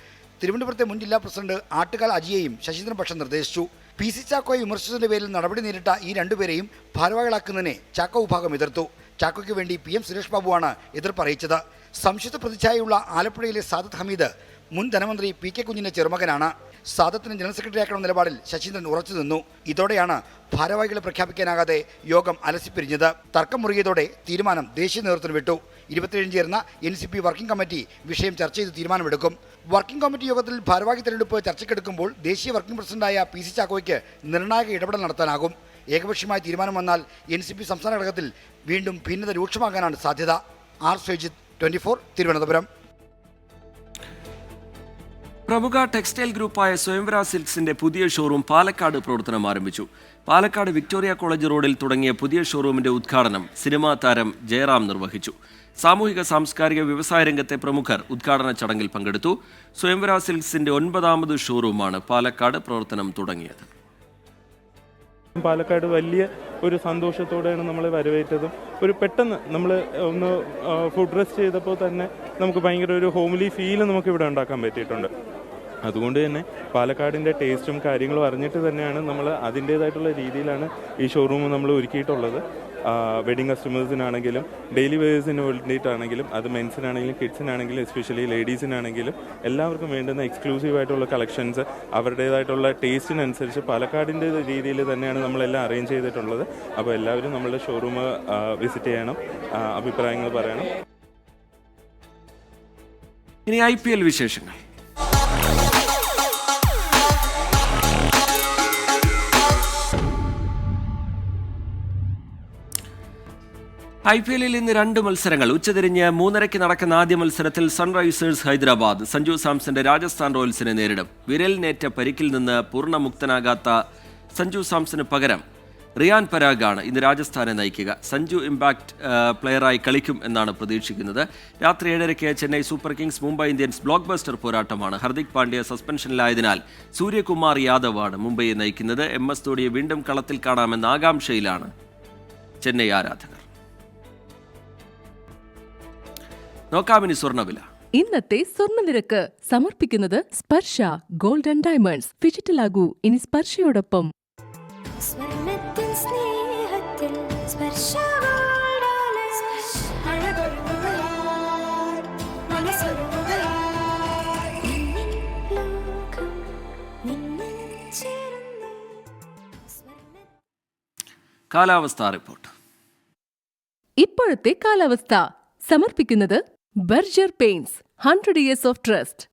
തിരുവനന്തപുരത്തെ മുൻ ജില്ലാ പ്രസിഡന്റ് ആട്ടുകാൽ അജിയെയും ശശീന്ദ്രൻ പക്ഷം നിർദ്ദേശിച്ചു. PC ചാക്കോയെ വിമർശിച്ചതിന്റെ പേരിൽ നടപടി നേരിട്ട ഈ 2 പേരെയും ഭാരവാഹികളാക്കുന്നതിനെ ചാക്കോ വിഭാഗം എതിർത്തു. ചാക്കോയ്ക്ക് വേണ്ടി PM സുരേഷ് ബാബുവാണ് എതിർപ്പ് അറിയിച്ചത്. സംശുദ്ധ പ്രതിച്ഛായയുള്ള ആലപ്പുഴയിലെ സാദത്ത് ഹമീദ് മുൻ ധനമന്ത്രി PK കുഞ്ഞിന്റെ ചെറുമകനാണ്. സാദത്തിന് ജനറൽ സെക്രട്ടറിയാക്കണമെന്ന നിലപാടിൽ ശശീന്ദ്രൻ ഉറച്ചു നിന്നു. ഇതോടെയാണ് ഭാരവാഹികളെ പ്രഖ്യാപിക്കാനാകാതെ യോഗം അലസിപ്പിരിഞ്ഞത്. തർക്കം മുറുകിയതോടെ തീരുമാനം ദേശീയ നേതൃത്വത്തിന് വിട്ടു. 27 ചേർന്ന NCP വർക്കിംഗ് കമ്മിറ്റി വിഷയം ചർച്ച ചെയ്ത് തീരുമാനമെടുക്കും. വർക്കിംഗ് കമ്മിറ്റി യോഗത്തിൽ ഭാരവാഹി തെരഞ്ഞെടുപ്പ് ചർച്ചയ്ക്കെടുക്കുമ്പോൾ ദേശീയ വർക്കിംഗ് പ്രസിഡന്റായ PC ചാക്കോയ്ക്ക് നിർണായക ഇടപെടൽ നടത്താനാകും. ഏകപക്ഷീയമായ തീരുമാനം വന്നാൽ NCP സംസ്ഥാന ഘടകത്തിൽ വീണ്ടും ഭിന്നത രൂക്ഷമാകാനാണ് സാധ്യത. R ശ്രീജിത്ത്, 24 തിരുവനന്തപുരം. പ്രമുഖ ടെക്സ്റ്റൈൽ ഗ്രൂപ്പായ സ്വയംവര സിൽക്സിന്റെ പുതിയ ഷോറൂം പാലക്കാട് പ്രവർത്തനം ആരംഭിച്ചു. പാലക്കാട് വിക്ടോറിയ കോളേജ് റോഡിൽ തുടങ്ങിയ പുതിയ ഷോറൂമിന്റെ ഉദ്ഘാടനം സിനിമാ താരം ജയറാം നിർവഹിച്ചു. സാമൂഹിക സാംസ്കാരിക വ്യവസായ രംഗത്തെ പ്രമുഖർ ഉദ്ഘാടന ചടങ്ങിൽ പങ്കെടുത്തു. സ്വയംവര സിൽക്സിന്റെ 9ാമത് ഷോറൂമാണ് പാലക്കാട് പ്രവർത്തനം തുടങ്ങിയത്. പാലക്കാട് വലിയ ഒരു സന്തോഷത്തോടെയാണ് നമ്മൾ വരവേറ്റതും. ഒരു പെട്ടെന്ന് നമ്മൾ ഒന്ന് ഫുഡ് റെസ്റ്റ് ചെയ്തപ്പോൾ തന്നെ നമുക്ക് ഭയങ്കര ഒരു ഹോംലി ഫീൽ നമുക്ക് ഇവിടെ ഉണ്ടാക്കാൻ പറ്റിയിട്ടുണ്ട്. അതുകൊണ്ട് തന്നെ പാലക്കാടിൻ്റെ ടേസ്റ്റും കാര്യങ്ങളും അറിഞ്ഞിട്ട് തന്നെയാണ് നമ്മൾ അതിൻ്റേതായിട്ടുള്ള രീതിയിലാണ് ഈ ഷോറൂം നമ്മൾ ഒരുക്കിയിട്ടുള്ളത്. വെഡിങ് കസ്റ്റമേഴ്സിനാണെങ്കിലും ഡെയിലി വെയേഴ്സിന് വേണ്ടിയിട്ടാണെങ്കിലും അത് മെൻസിനാണെങ്കിലും കിഡ്സിനാണെങ്കിലും എസ്പെഷ്യലി ലേഡീസിനാണെങ്കിലും എല്ലാവർക്കും വേണ്ടുന്ന എക്സ്ക്ലൂസീവായിട്ടുള്ള കളക്ഷൻസ് അവരുടേതായിട്ടുള്ള ടേസ്റ്റിനനുസരിച്ച് പാലക്കാടിൻ്റെ രീതിയിൽ തന്നെയാണ് നമ്മളെല്ലാം അറേഞ്ച് ചെയ്തിട്ടുള്ളത്. അപ്പോൾ എല്ലാവരും നമ്മളുടെ ഷോറൂം വിസിറ്റ് ചെയ്യണം, അഭിപ്രായങ്ങൾ പറയണം. ഇനി IPL വിശേഷങ്ങൾ. IPL-ൽ ഇന്ന് 2 മത്സരങ്ങൾ. ഉച്ചതിരിഞ്ഞ് 3:30 നടക്കുന്ന ആദ്യ മത്സരത്തിൽ സൺറൈസേഴ്സ് ഹൈദരാബാദ് സഞ്ജു സാംസന്റെ രാജസ്ഥാൻ റോയൽസിനെ നേരിടും. വിരലിനേറ്റ പരിക്കിൽ നിന്ന് പൂർണ്ണമുക്തനാകാത്ത സഞ്ജു സാംസന് പകരം റിയാൻ പരാഗാണ് ഇന്ന് രാജസ്ഥാനെ നയിക്കുക. സഞ്ജു ഇമ്പാക്ട് പ്ലെയറായി കളിക്കും എന്നാണ് പ്രതീക്ഷിക്കുന്നത്. രാത്രി 7:30 Chennai super Kings Mumbai Indians block buster പോരാട്ടമാണ്. ഹർദിക് പാണ്ഡ്യ സസ്പെൻഷനിലായതിനാൽ സൂര്യകുമാർ യാദവാണ് മുംബൈയെ നയിക്കുന്നത്. MS ധോണിയെ വീണ്ടും കളത്തിൽ കാണാമെന്ന ആകാംക്ഷയിലാണ് ചെന്നൈ ആരാധകർ. നോക്കാമിനി സ്വർണ്ണവില. ഇന്നത്തെ സ്വർണ്ണനിരക്ക് സമർപ്പിക്കുന്നത് സ്പർശ ഗോൾഡ് ആൻഡ് ഡയമണ്ട്സ്. ഫിജിറ്റലാകൂ ഇനി സ്പർശയോടൊപ്പം. കാലാവസ്ഥാ റിപ്പോർട്ട്. ഇപ്പോഴത്തെ കാലാവസ്ഥ സമർപ്പിക്കുന്നത് Berger paints 100 years of trust.